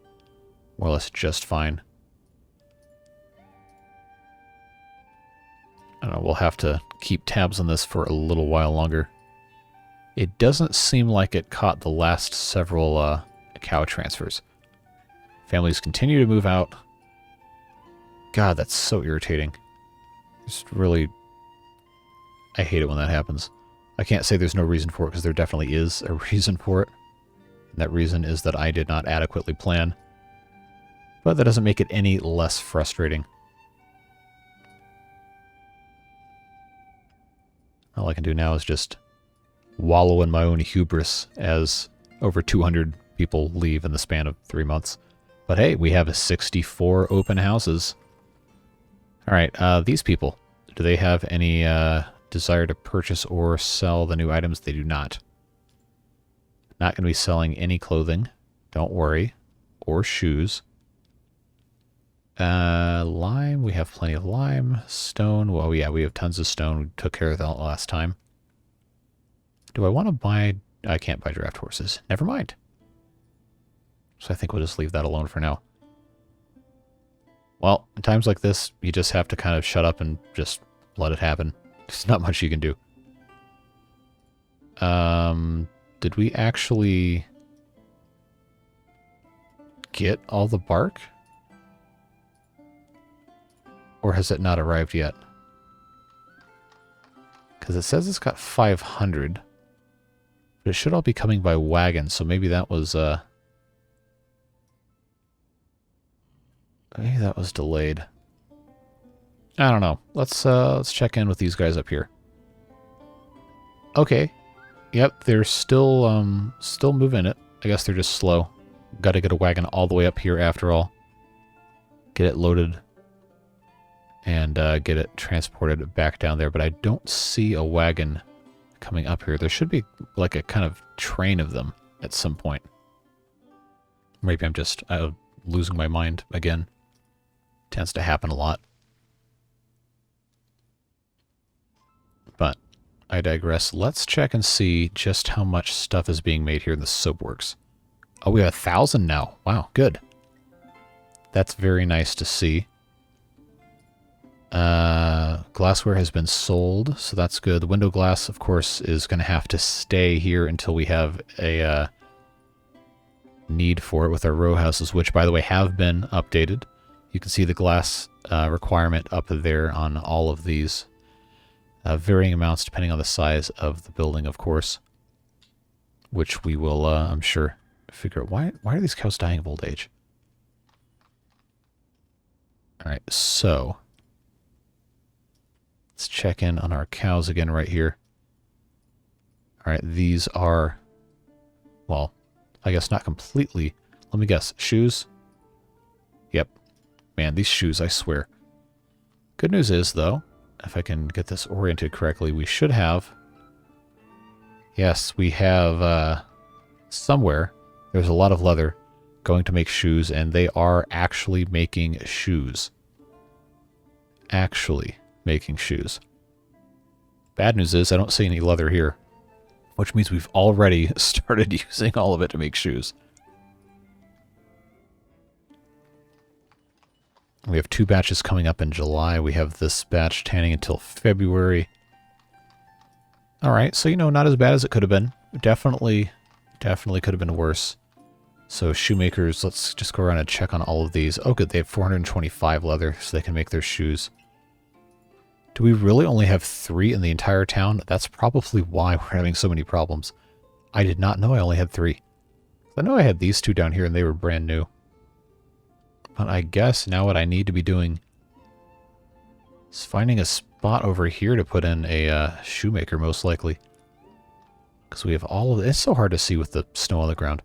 or less just fine. I don't know, we'll have to keep tabs on this for a little while longer. It doesn't seem like it caught the last several cow transfers. Families continue to move out. God, that's so irritating. Just really... I hate it when that happens. I can't say there's no reason for it, because there definitely is a reason for it. And that reason is that I did not adequately plan. But that doesn't make it any less frustrating. All I can do now is just wallow in my own hubris as over 200 people leave in the span of 3 months. But hey, we have 64 open houses. Alright, these people, do they have any desire to purchase or sell the new items? They do not. Not going to be selling any clothing, don't worry, or shoes. Lime, we have plenty of lime. Stone, well yeah, we have tons of stone. We took care of that last time. Do I want to buy... I can't buy draft horses. Never mind. So I think we'll just leave that alone for now. Well, in times like this, you just have to kind of shut up and just let it happen. There's not much you can do. Did we actually get all the bark? Or has it not arrived yet? Because it says it's got 500. But it should all be coming by wagon, so maybe that was, maybe that was delayed. I don't know. Let's check in with these guys up here. Okay. Yep, they're still moving it. I guess they're just slow. Got to get a wagon all the way up here after all. Get it loaded. And get it transported back down there. But I don't see a wagon coming up here. There should be like a kind of train of them at some point. Maybe I'm just losing my mind again. Tends to happen a lot. But I digress. Let's check and see just how much stuff is being made here in the soapworks. Oh, we have 1,000 now. Wow, good. That's very nice to see. Glassware has been sold, so that's good. The window glass, of course, is going to have to stay here until we have a need for it with our row houses, which, by the way, have been updated. You can see the glass requirement up there on all of these. Varying amounts depending on the size of the building, of course. Which we will, I'm sure, figure out. Why are these cows dying of old age? Alright, so let's check in on our cows again right here. Alright, these are, well, I guess not completely. Let me guess. Shoes? Yep. Man, these shoes, I swear. Good news is, though, if I can get this oriented correctly, we should have... Yes, we have somewhere, there's a lot of leather going to make shoes, and they are actually making shoes. Actually making shoes. Bad news is I don't see any leather here, which means we've already started using all of it to make shoes. We have 2 batches coming up in July. We have this batch tanning until February. Alright, so, you know, not as bad as it could have been. Definitely could have been worse. So, shoemakers, let's just go around and check on all of these. Oh, good, they have 425 leather, so they can make their shoes. Do we really only have 3 in the entire town? That's probably why we're having so many problems. I did not know I only had 3. I know I had these 2 down here, and they were brand new. But I guess now what I need to be doing is finding a spot over here to put in a shoemaker, most likely. Because we have all of it. It's so hard to see with the snow on the ground.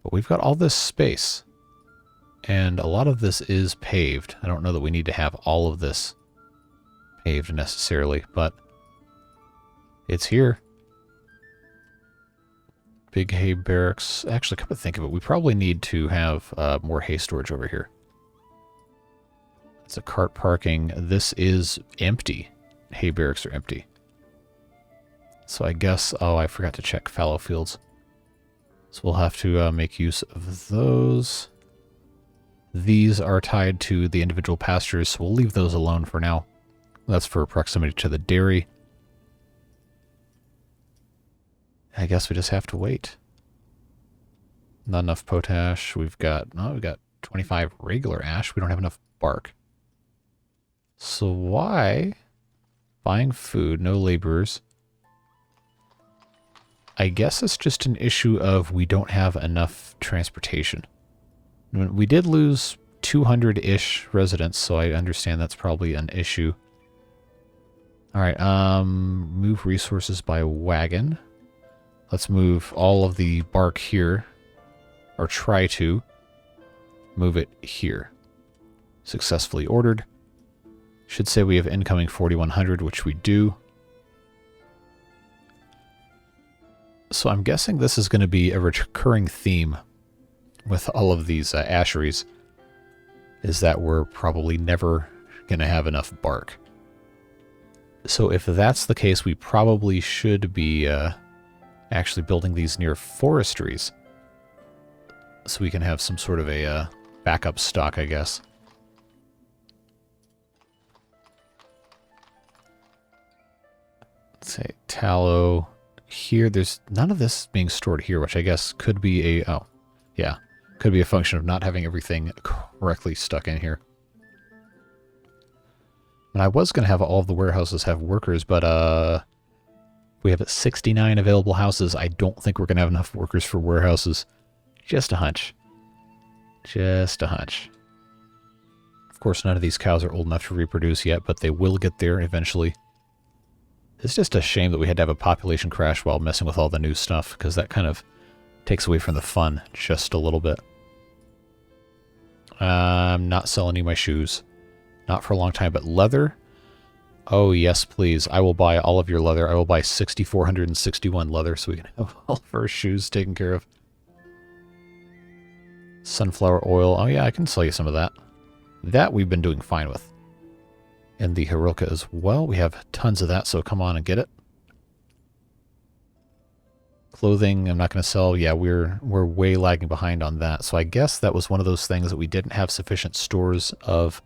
But we've got all this space. And a lot of this is paved. I don't know that we need to have all of this paved necessarily, but it's here. Big hay barracks. Actually, come to think of it, we probably need to have more hay storage over here. It's a cart parking. This is empty. Hay barracks are empty. So I guess... Oh, I forgot to check fallow fields. So we'll have to make use of those. These are tied to the individual pastures, so we'll leave those alone for now. That's for proximity to the dairy. I guess we just have to wait. Not enough potash. We've got 25 regular ash. We don't have enough bark. So why buying food, no laborers? I guess it's just an issue of we don't have enough transportation. We did lose 200-ish residents, so I understand that's probably an issue. Alright, move resources by wagon. Let's move all of the bark here, or try to move it here. Successfully ordered. Should say we have incoming 4100, which we do. So I'm guessing this is going to be a recurring theme with all of these asheries, is that we're probably never going to have enough bark. So if that's the case, we probably should be actually building these near forestries, so we can have some sort of a backup stock, I guess. Let's say tallow here. There's none of this being stored here, which I guess could be a... Oh, yeah. Could be a function of not having everything correctly stuck in here. And I was going to have all of the warehouses have workers, but we have 69 available houses. I don't think we're going to have enough workers for warehouses. Just a hunch. Just a hunch. Of course, none of these cows are old enough to reproduce yet, but they will get there eventually. It's just a shame that we had to have a population crash while messing with all the new stuff, because that kind of takes away from the fun just a little bit. I'm not selling you my shoes. Not for a long time, but leather? Oh, yes, please. I will buy all of your leather. I will buy 6,461 leather so we can have all of our shoes taken care of. Sunflower oil. Oh, yeah, I can sell you some of that. That we've been doing fine with. And the Hiroka as well. We have tons of that, so come on and get it. Clothing, I'm not going to sell. Yeah, we're way lagging behind on that. So I guess that was one of those things that we didn't have sufficient stores of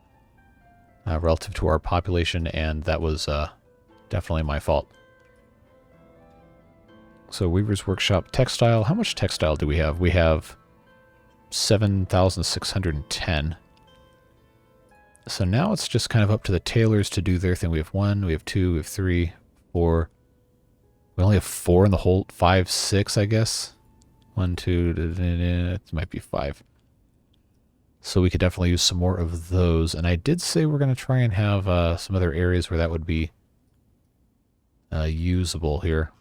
relative to our population, and that was definitely my fault. So Weaver's Workshop, textile. How much textile do we have? We have 7,610. So now it's just kind of up to the tailors to do their thing. We have 1, we have 2, we have 3, 4. We only have 4 in the whole 5, 6, I guess. 1, 2, it might be 5. So we could definitely use some more of those. And I did say we're going to try and have some other areas where that would be usable here.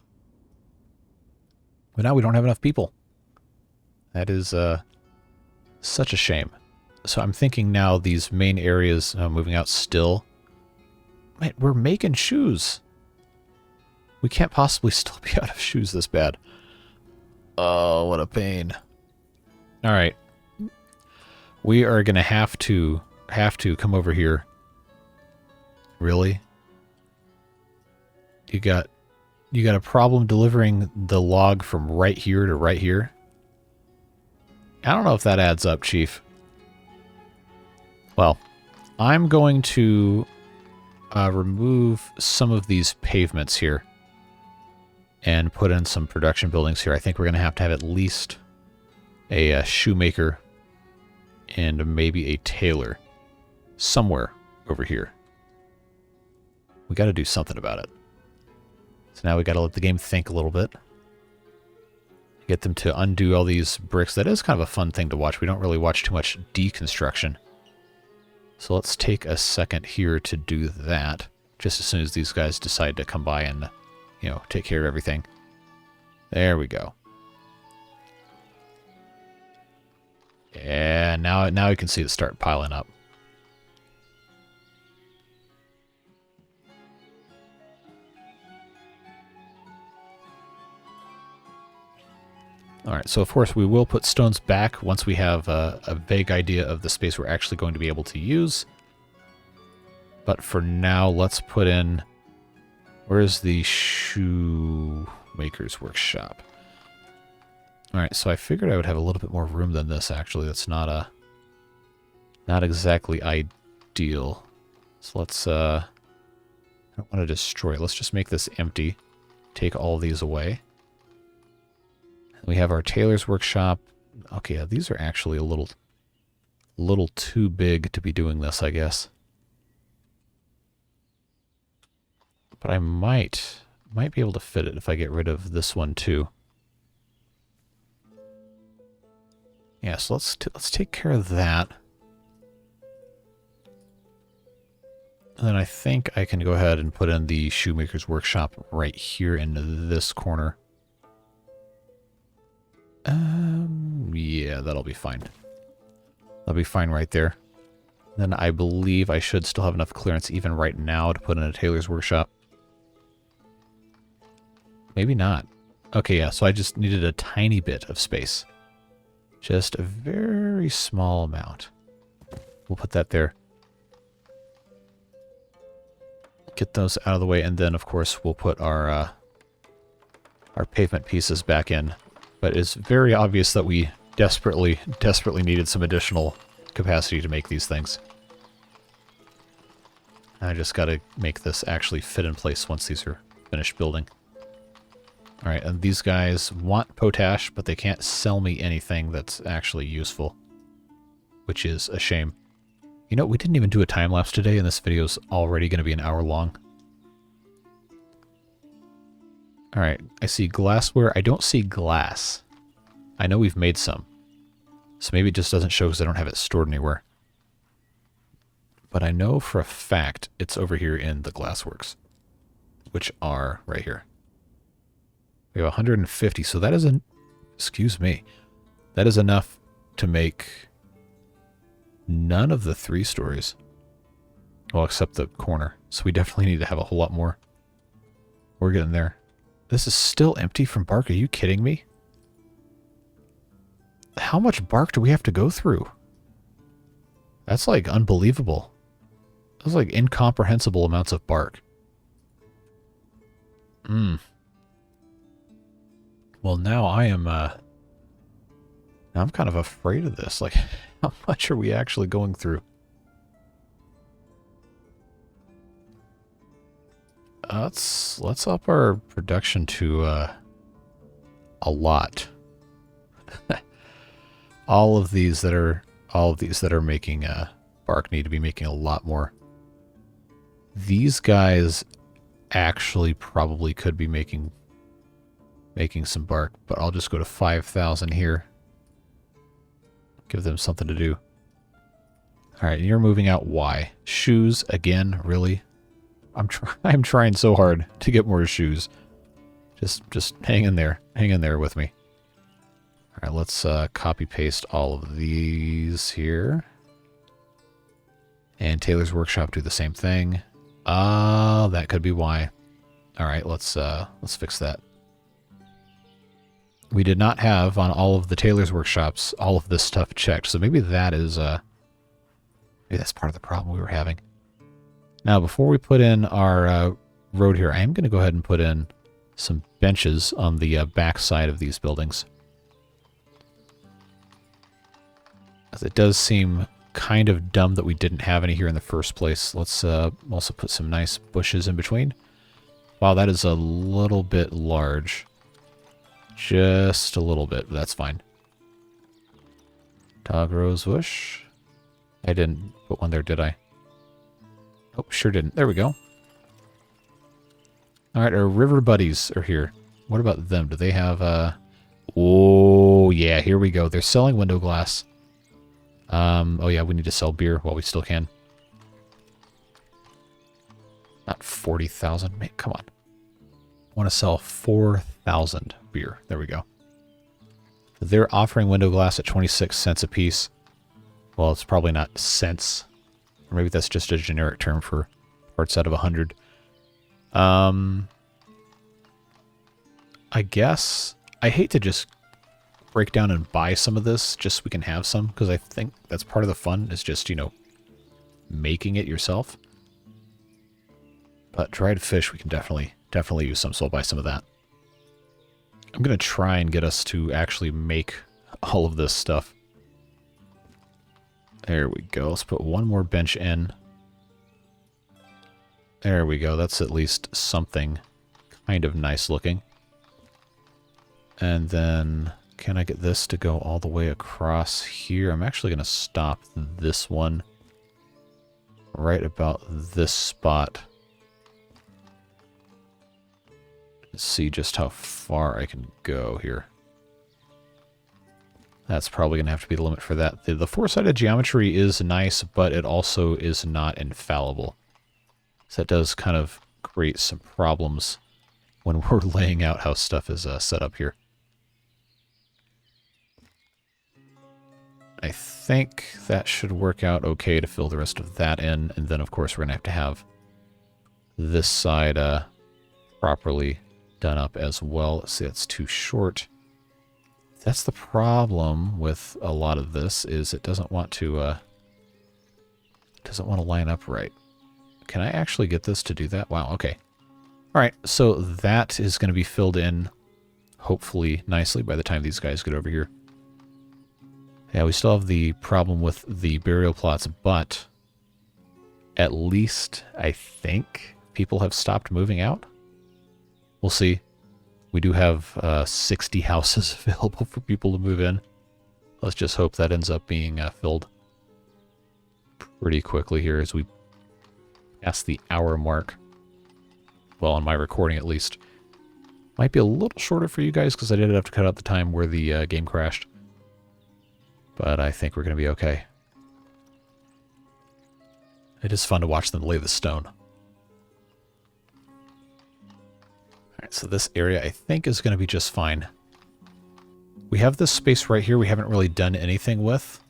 But now we don't have enough people. That is such a shame. So I'm thinking now these main areas moving out still. Man, we're making shoes. We can't possibly still be out of shoes this bad. Oh, what a pain. All right. We are going to have to come over here. Really? You got a problem delivering the log from right here to right here? I don't know if that adds up, Chief. Well, I'm going to remove some of these pavements here and put in some production buildings here. I think we're going to have at least a shoemaker and maybe a tailor somewhere over here. We got to do something about it. So now we got to let the game think a little bit. Get them to undo all these bricks. That is kind of a fun thing to watch. We don't really watch too much deconstruction. So let's take a second here to do that. Just as soon as these guys decide to come by and, you know, take care of everything. There we go. Yeah, now you can see it start piling up. Alright, so of course we will put stones back once we have a vague idea of the space we're actually going to be able to use. But for now, let's put in... Where's the shoemaker's workshop? Alright, so I figured I would have a little bit more room than this, actually. That's not exactly ideal. So let's... I don't want to destroy it. Let's just make this empty. Take all these away. We have our tailor's workshop. Okay, yeah, these are actually a little too big to be doing this, I guess. But I might be able to fit it if I get rid of this one too. Yeah, so let's take care of that. And then I think I can go ahead and put in the shoemaker's workshop right here in this corner. Yeah, that'll be fine. That'll be fine right there. Then I believe I should still have enough clearance even right now to put in a tailor's workshop. Maybe not. Okay, yeah, so I just needed a tiny bit of space. Just a very small amount. We'll put that there. Get those out of the way, and then, of course, we'll put our pavement pieces back in. But it's very obvious that we desperately needed some additional capacity to make these things. I just got to make this actually fit in place once these are finished building. Alright, and these guys want potash, but they can't sell me anything that's actually useful. Which is a shame. You know, we didn't even do a time-lapse today, and this video's already going to be an hour long. Alright, I see glassware. I don't see glass. I know we've made some. So maybe it just doesn't show because I don't have it stored anywhere. But I know for a fact it's over here in the glassworks. Which are right here. We have 150, so that is an... Excuse me. That is enough to make none of the 3 stories. Well, except the corner. So we definitely need to have a whole lot more. We're getting there. This is still empty from bark. Are you kidding me? How much bark do we have to go through? That's like unbelievable. That's like incomprehensible amounts of bark. Well, now I am, now I'm kind of afraid of this. Like, how much are we actually going through? Let's up our production to a lot. All of these that are making bark need to be making a lot more. These guys actually probably could be making some bark, but I'll just go to 5,000 here. Give them something to do. All right, you're moving out. Why? Shoes again? Really? I'm trying so hard to get more shoes. Just hang in there. Hang in there with me. All right, let's copy paste all of these here. And Taylor's Workshop do the same thing. Ah, that could be why. All right, let's fix that. We did not have on all of the Taylor's Workshops all of this stuff checked, so maybe that is maybe that's part of the problem we were having. Now, before we put in our road here, I am going to go ahead and put in some benches on the back side of these buildings. As it does seem kind of dumb that we didn't have any here in the first place. Let's also put some nice bushes in between. Wow, that is a little bit large. Just a little bit, but that's fine. Dog rose bush. I didn't put one there, did I? Oh, sure didn't. There we go. Alright, our river buddies are here. What about them? Do they have oh, yeah, here we go. They're selling window glass. Oh yeah, we need to sell beer while we still can. Not 40,000. Man, come on. I want to sell 4,000 beer. There we go. They're offering window glass at 26 cents a piece. Well, it's probably not cents. Or maybe that's just a generic term for parts out of 100. I guess I hate to just break down and buy some of this just so we can have some, because I think that's part of the fun is just, you know, making it yourself. But dried fish we can definitely use some, so I'll buy some of that. I'm going to try and get us to actually make all of this stuff. There we go. Let's put one more bench in. There we go. That's at least something kind of nice looking. And then, can I get this to go all the way across here? I'm actually going to stop this one right about this spot. Let's see just how far I can go here. That's probably going to have to be the limit for that. The four-sided geometry is nice, but it also is not infallible. So that does kind of create some problems when we're laying out how stuff is set up here. I think that should work out okay to fill the rest of that in. And then, of course, we're going to have this side properly done up as well. Let's see, that's too short. That's the problem with a lot of this, is it doesn't want to line up right. Can I actually get this to do that? Wow, okay. All right, so that is going to be filled in, hopefully, nicely by the time these guys get over here. Yeah, we still have the problem with the burial plots, but at least I think people have stopped moving out. We'll see. We do have 60 houses available for people to move in. Let's just hope that ends up being filled pretty quickly here as we pass the hour mark. Well, on my recording at least. Might be a little shorter for you guys because I did have to cut out the time where the game crashed. But I think we're going to be okay. It is fun to watch them lay the stone. Alright, so this area I think is going to be just fine. We have this space right here we haven't really done anything with.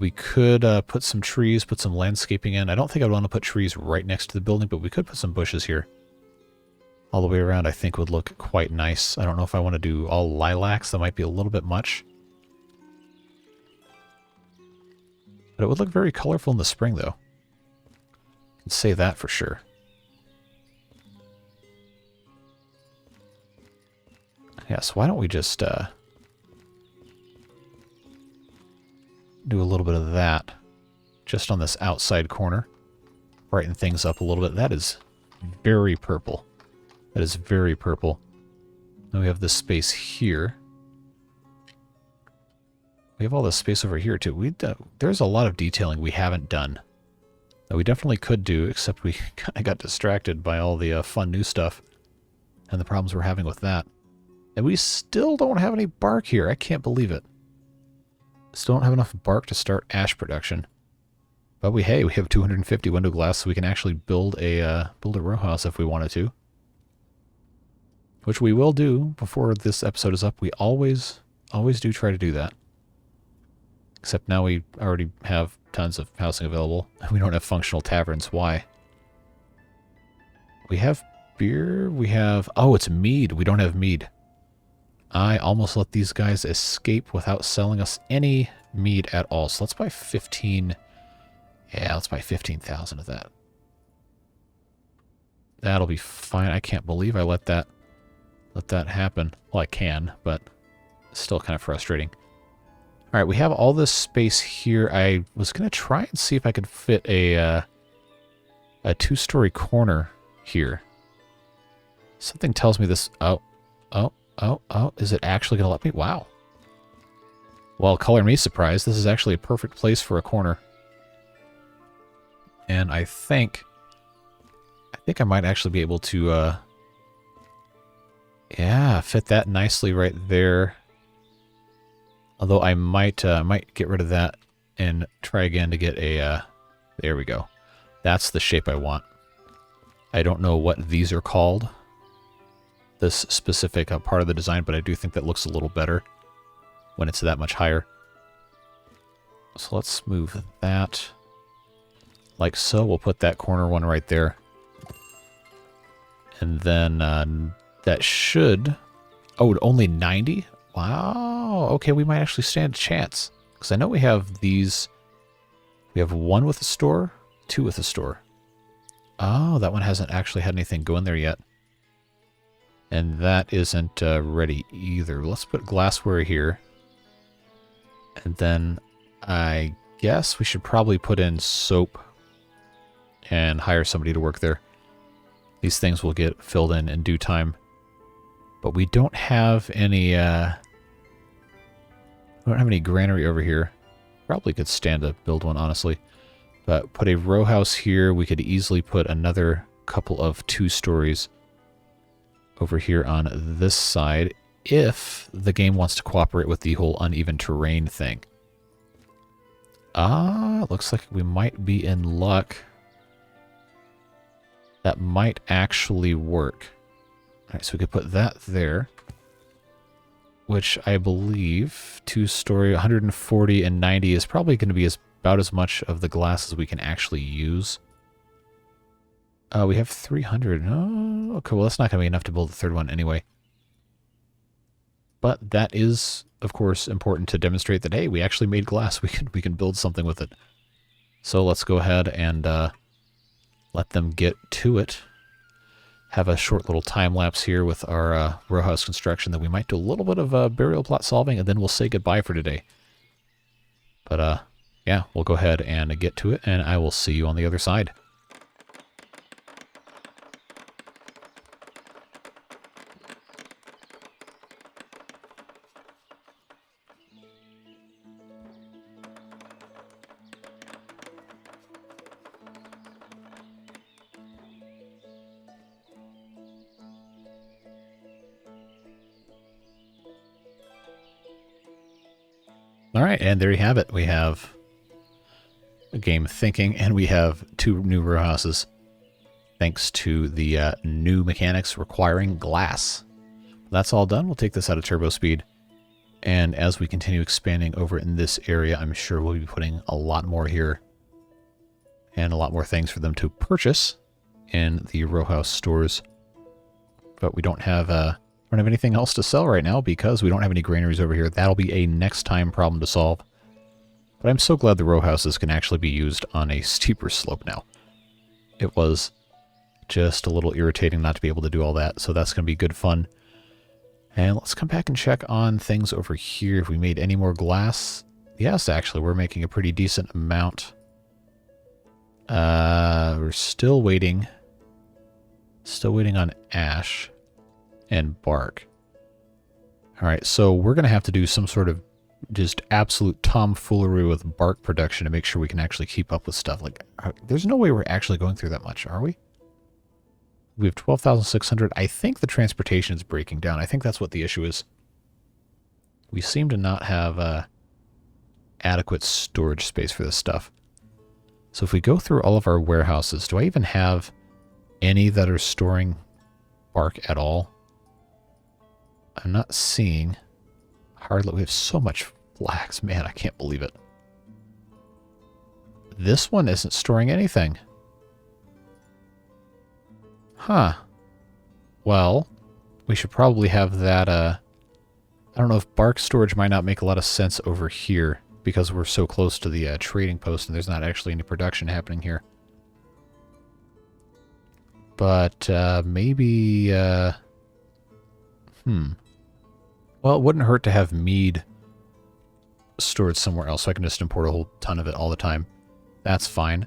We could put some trees, put some landscaping in. I don't think I'd want to put trees right next to the building, but we could put some bushes here. All the way around I think would look quite nice. I don't know if I want to do all lilacs. That might be a little bit much. But it would look very colorful in the spring, though. I can say that for sure. Yeah, so why don't we just do a little bit of that just on this outside corner. Brighten things up a little bit. That is very purple. That is very purple. Then we have this space here. We have all this space over here, too. There's a lot of detailing we haven't done that we definitely could do, except we kind of got distracted by all the fun new stuff and the problems we're having with that. And we still don't have any bark here. I can't believe it. Still don't have enough bark to start ash production. But we have 250 window glass, so we can actually build a row house if we wanted to. Which we will do before this episode is up. We always do try to do that. Except now we already have tons of housing available. We don't have functional taverns. Why? We have beer. We have... Oh, it's mead. We don't have mead. I almost let these guys escape without selling us any mead at all. So let's buy 15... Yeah, let's buy 15,000 of that. That'll be fine. I can't believe I let that happen. Well, I can, but it's still kind of frustrating. All right, we have all this space here. I was going to try and see if I could fit a two-story corner here. Something tells me this... Oh. Is it actually going to let me? Wow. Well, color me surprised. This is actually a perfect place for a corner. And I think I might actually be able to, yeah, fit that nicely right there. Although I might get rid of that and try again to get a, there we go. That's the shape I want. I don't know what these are called, this specific part of the design, but I do think that looks a little better when it's that much higher. So let's move that. Like so, we'll put that corner one right there. And then that should... Oh, only 90? Wow. Okay, we might actually stand a chance. Because I know we have these... We have one with a store, two with a store. Oh, that one hasn't actually had anything go in there yet. And that isn't ready either. Let's put glassware here. And then I guess we should probably put in soap and hire somebody to work there. These things will get filled in due time. But we don't have any granary over here. Probably could stand to build one, honestly. But put a row house here. We could easily put another couple of 2 stories over here on this side if the game wants to cooperate with the whole uneven terrain thing. Looks like we might be in luck. That might actually work. Alright, so we could put that there. Which I believe 2-story, 140 and 90 is probably going to be about as much of the glass as we can actually use. We have 300. Oh, okay, well that's not going to be enough to build the third one anyway. But that is, of course, important to demonstrate that, hey, we actually made glass. We can build something with it. So let's go ahead and let them get to it. Have a short little time lapse here with our row house construction. Then we might do a little bit of burial plot solving, and then we'll say goodbye for today. But yeah, we'll go ahead and get to it, and I will see you on the other side. All right, and there you have it. We have a game thinking, and we have 2 new row houses, thanks to the new mechanics requiring glass. That's all done. We'll take this out of turbo speed, and as we continue expanding over in this area, I'm sure we'll be putting a lot more here, and a lot more things for them to purchase in the row house stores. But we don't have anything else to sell right now because we don't have any granaries over here. That'll be a next time problem to solve. But I'm so glad the row houses can actually be used on a steeper slope now. It was just a little irritating not to be able to do all that, so that's going to be good fun. And let's come back and check on things over here. If we made any more glass. Yes, actually, we're making a pretty decent amount. We're still waiting. Still waiting on ash and bark. Alright, so we're going to have to do some sort of just absolute tomfoolery with bark production to make sure we can actually keep up with stuff. Like, there's no way we're actually going through that much, are we? We have 12,600. I think the transportation is breaking down. I think that's what the issue is. We seem to not have adequate storage space for this stuff. So if we go through all of our warehouses, do I even have any that are storing bark at all? I'm not seeing hardly. We have so much flax. Man, I can't believe it. This one isn't storing anything. Huh. Well, we should probably have that, I don't know if bark storage might not make a lot of sense over here because we're so close to the trading post and there's not actually any production happening here. But maybe, well, it wouldn't hurt to have mead stored somewhere else so I can just import a whole ton of it all the time. That's fine.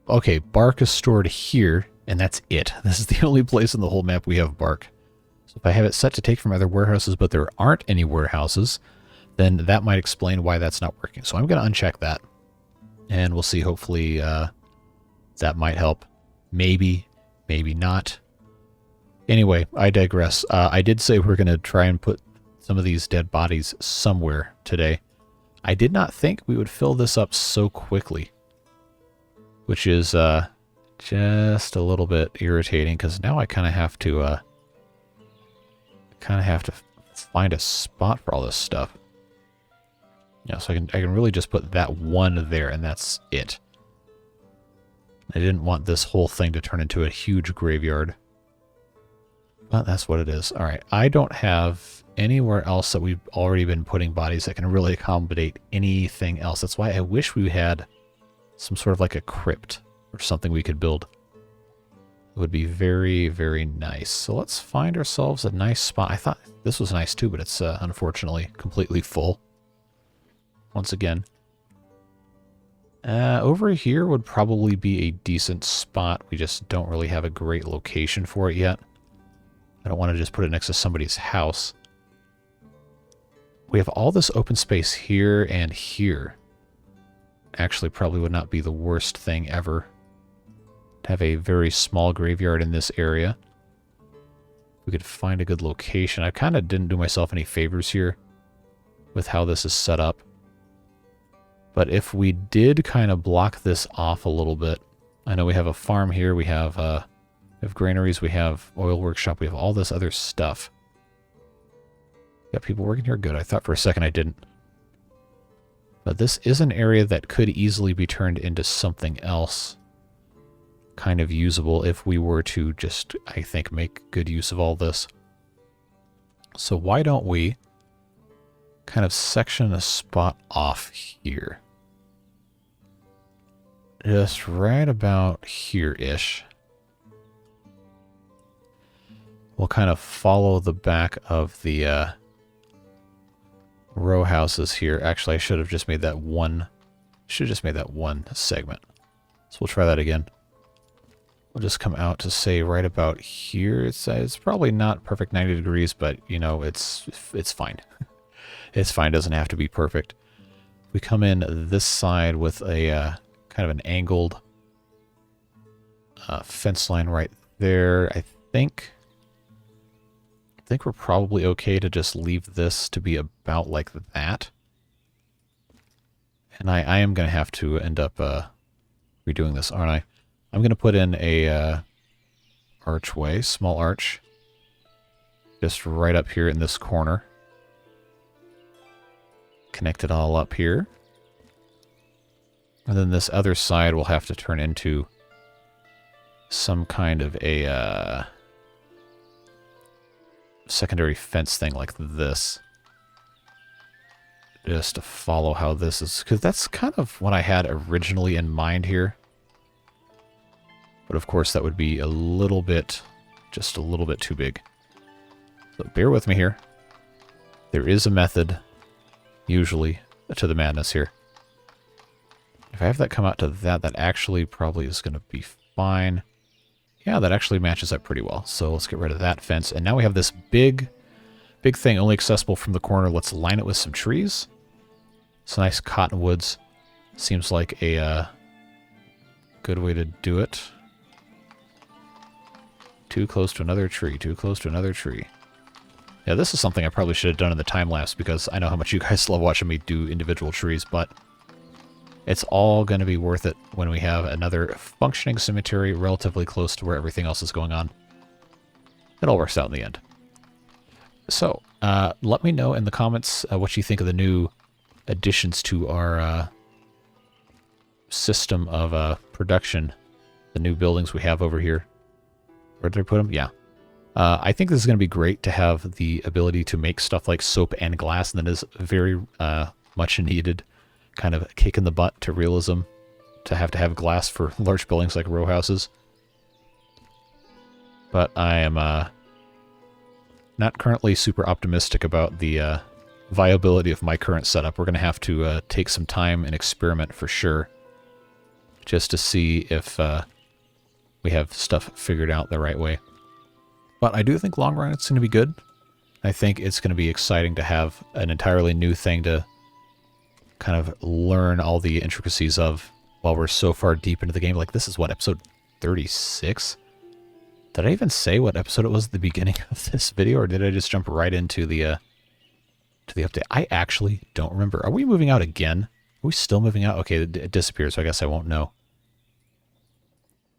Okay, bark is stored here, and that's it. This is the only place in the whole map we have bark. So if I have it set to take from other warehouses, but there aren't any warehouses, then that might explain why that's not working. So I'm going to uncheck that, and we'll see. Hopefully that might help. Maybe, maybe not. Anyway, I digress. I did say we're going to try and put some of these dead bodies somewhere today. I did not think we would fill this up so quickly, which is just a little bit irritating because now I kind of have to find a spot for all this stuff. Yeah, so I can really just put that one there, and that's it. I didn't want this whole thing to turn into a huge graveyard. But that's what it is. Alright, I don't have anywhere else that we've already been putting bodies that can really accommodate anything else. That's why I wish we had some sort of like a crypt or something we could build. It would be very, very nice. So let's find ourselves a nice spot. I thought this was nice too, but it's unfortunately completely full. Once again. Over here would probably be a decent spot. We just don't really have a great location for it yet. I don't want to just put it next to somebody's house. We have all this open space here and here. Actually, probably would not be the worst thing ever to have a very small graveyard in this area. We could find a good location. I kind of didn't do myself any favors here with how this is set up. But if we did kind of block this off a little bit, I know we have a farm here, we have granaries, we have oil workshop, we have all this other stuff. Got people working here? Good. I thought for a second I didn't. But this is an area that could easily be turned into something else kind of usable if we were to just, I think, make good use of all this. So why don't we kind of section a spot off here? Just right about here-ish. We'll kind of follow the back of the row houses here. Actually, I should have just made that one. Should have just made that one segment. So we'll try that again. We'll just come out to say right about here. It's probably not perfect 90 degrees, but you know it's fine. It's fine. It doesn't have to be perfect. We come in this side with a kind of an angled fence line right there. I think we're probably okay to just leave this to be about like that. And I am going to have to end up redoing this, aren't I? I'm going to put in a archway, small arch, just right up here in this corner. Connect it all up here. And then this other side will have to turn into some kind of a secondary fence thing like this. Just to follow how this is, because that's kind of what I had originally in mind here. But of course that would be a little bit, just a little bit too big. So bear with me here. There is a method, usually, to the madness here. If I have that come out to that, that actually probably is going to be fine. Yeah, that actually matches up pretty well. So let's get rid of that fence. And now we have this big big thing, only accessible from the corner. Let's line it with some trees. Some nice cottonwoods. Seems like a good way to do it. Too close to another tree. Too close to another tree. Yeah, this is something I probably should have done in the time-lapse because I know how much you guys love watching me do individual trees, but it's all going to be worth it when we have another functioning cemetery relatively close to where everything else is going on. It all works out in the end. So, let me know in the comments what you think of the new additions to our system of production. The new buildings we have over here. Where did I put them? Yeah. I think this is going to be great to have the ability to make stuff like soap and glass, and that is very much needed kind of kick in the butt to realism to have glass for large buildings like row houses. But I am not currently super optimistic about the viability of my current setup. We're going to have to take some time and experiment for sure, just to see if we have stuff figured out the right way. But I do think long run it's going to be good. I think it's going to be exciting to have an entirely new thing to kind of learn all the intricacies of while we're so far deep into the game. Like, this is what, episode 36? Did I even say what episode it was at the beginning of this video, or did I just jump right into the update? I actually don't remember. Are we moving out again? Are we still moving out? Okay, it disappears, so I guess I won't know.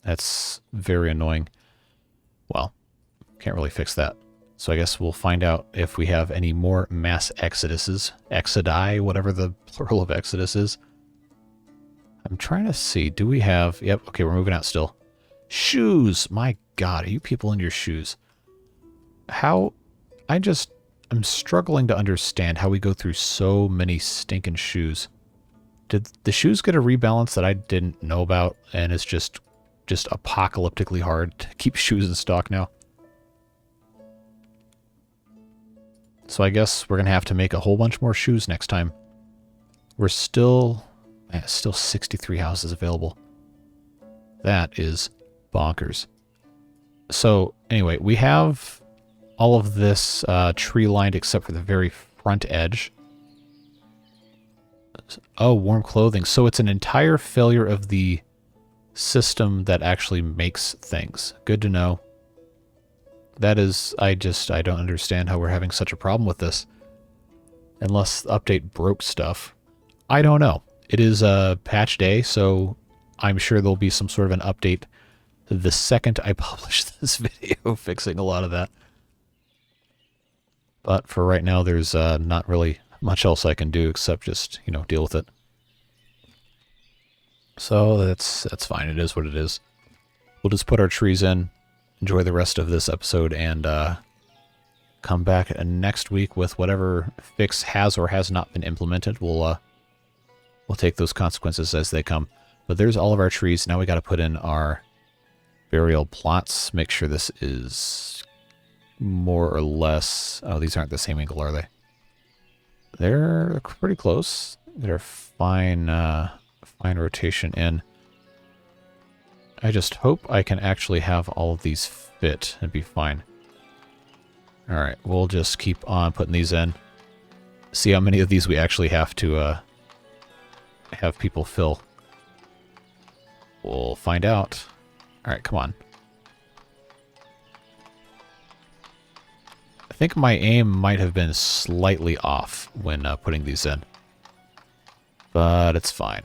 That's very annoying. Well, can't really fix that. So I guess we'll find out if we have any more mass exoduses. Exodi, whatever the plural of exodus is. I'm trying to see. Do we have... Yep, okay, we're moving out still. Shoes! My God, are you people in your shoes? How... I'm struggling to understand how we go through so many stinking shoes. Did the shoes get a rebalance that I didn't know about, and it's just apocalyptically hard to keep shoes in stock now? So I guess we're going to have to make a whole bunch more shoes next time. We're still 63 houses available. That is bonkers. So anyway, we have all of this tree lined except for the very front edge. Oh, warm clothing. So it's an entire failure of the system that actually makes things. Good to know. That is, I don't understand how we're having such a problem with this. Unless the update broke stuff. I don't know. It is a patch day, so I'm sure there'll be some sort of an update the second I publish this video fixing a lot of that. But for right now, there's not really much else I can do except just, you know, deal with it. So that's fine. It is what it is. We'll just put our trees in. Enjoy the rest of this episode and come back next week with whatever fix has or has not been implemented. We'll take those consequences as they come. But there's all of our trees. Now we got to put in our burial plots. Make sure this is more or less... Oh, these aren't the same angle, are they? They're pretty close. They're fine rotation in. I just hope I can actually have all of these fit and be fine. Alright, we'll just keep on putting these in. See how many of these we actually have to have people fill. We'll find out. Alright, come on. I think my aim might have been slightly off when putting these in. But it's fine.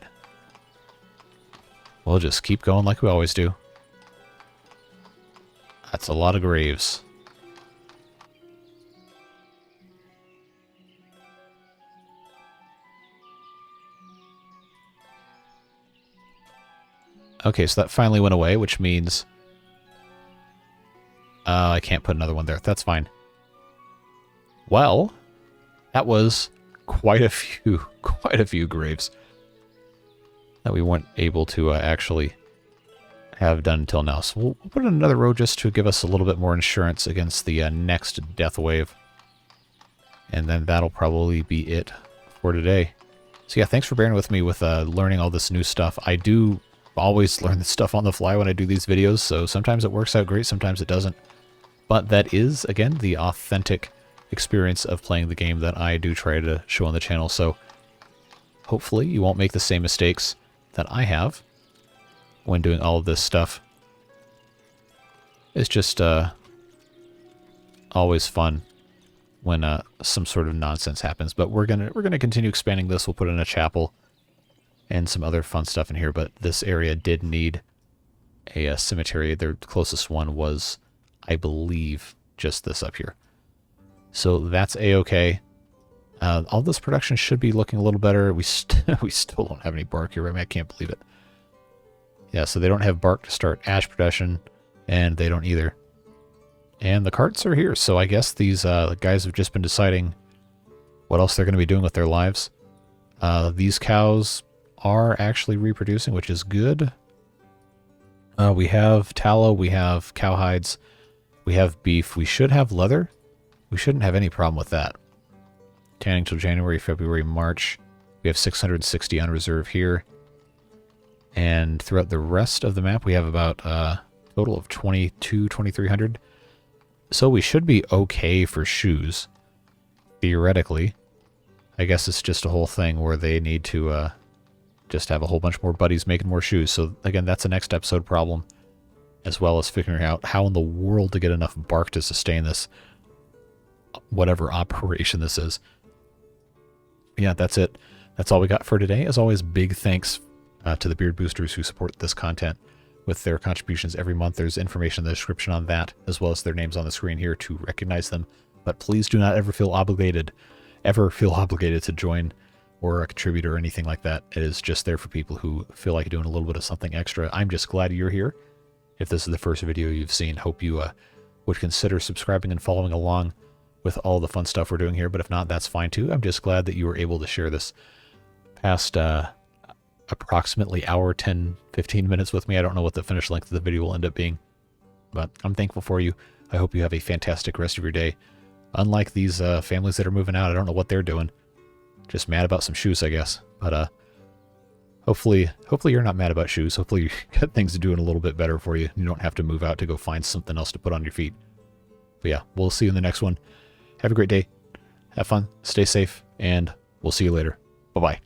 We'll just keep going like we always do. That's a lot of graves. Okay, so that finally went away, which means... I can't put another one there. That's fine. Well, that was quite a few graves that we weren't able to actually have done until now. So we'll put in another row just to give us a little bit more insurance against the next death wave. And then that'll probably be it for today. So yeah, thanks for bearing with me with learning all this new stuff. I do always learn this stuff on the fly when I do these videos, so sometimes it works out great, sometimes it doesn't. But that is, again, the authentic experience of playing the game that I do try to show on the channel. So hopefully you won't make the same mistakes that I have when doing all of this stuff. It's just always fun when some sort of nonsense happens. But we're gonna continue expanding this. We'll put in a chapel and some other fun stuff in here. But this area did need a cemetery. Their closest one was, I believe, just this up here. So that's a-okay. All this production should be looking a little better. We still don't have any bark here. I mean, I can't believe it. Yeah, so they don't have bark to start ash production, and they don't either. And the carts are here, so I guess these guys have just been deciding what else they're going to be doing with their lives. These cows are actually reproducing, which is good. We have tallow, we have cow hides, we have beef. We should have leather. We shouldn't have any problem with that. Tanning till January, February, March. We have 660 on reserve here. And throughout the rest of the map, we have about a total of 2,300. So we should be okay for shoes, theoretically. I guess it's just a whole thing where they need to just have a whole bunch more buddies making more shoes. So again, that's a next episode problem, as well as figuring out how in the world to get enough bark to sustain this, whatever operation this is. Yeah, that's it. That's all we got for today. As always, big thanks to the beard boosters who support this content with their contributions every month. There's information in the description on that, as well as their names on the screen here to recognize them. But please do not ever feel obligated to join or contribute or anything like that. It is just there for people who feel like doing a little bit of something extra. I'm just glad you're here. If this is the first video you've seen, hope you would consider subscribing and following along with all the fun stuff we're doing here. But if not, that's fine too. I'm just glad that you were able to share this past approximately hour, 10, 15 minutes with me. I don't know what the finished length of the video will end up being, but I'm thankful for you. I hope you have a fantastic rest of your day. Unlike these families that are moving out, I don't know what they're doing. Just mad about some shoes, I guess. But hopefully you're not mad about shoes. Hopefully you got things doing a little bit better for you. You don't have to move out to go find something else to put on your feet. But yeah, we'll see you in the next one. Have a great day. Have fun. Stay safe. And we'll see you later. Bye-bye.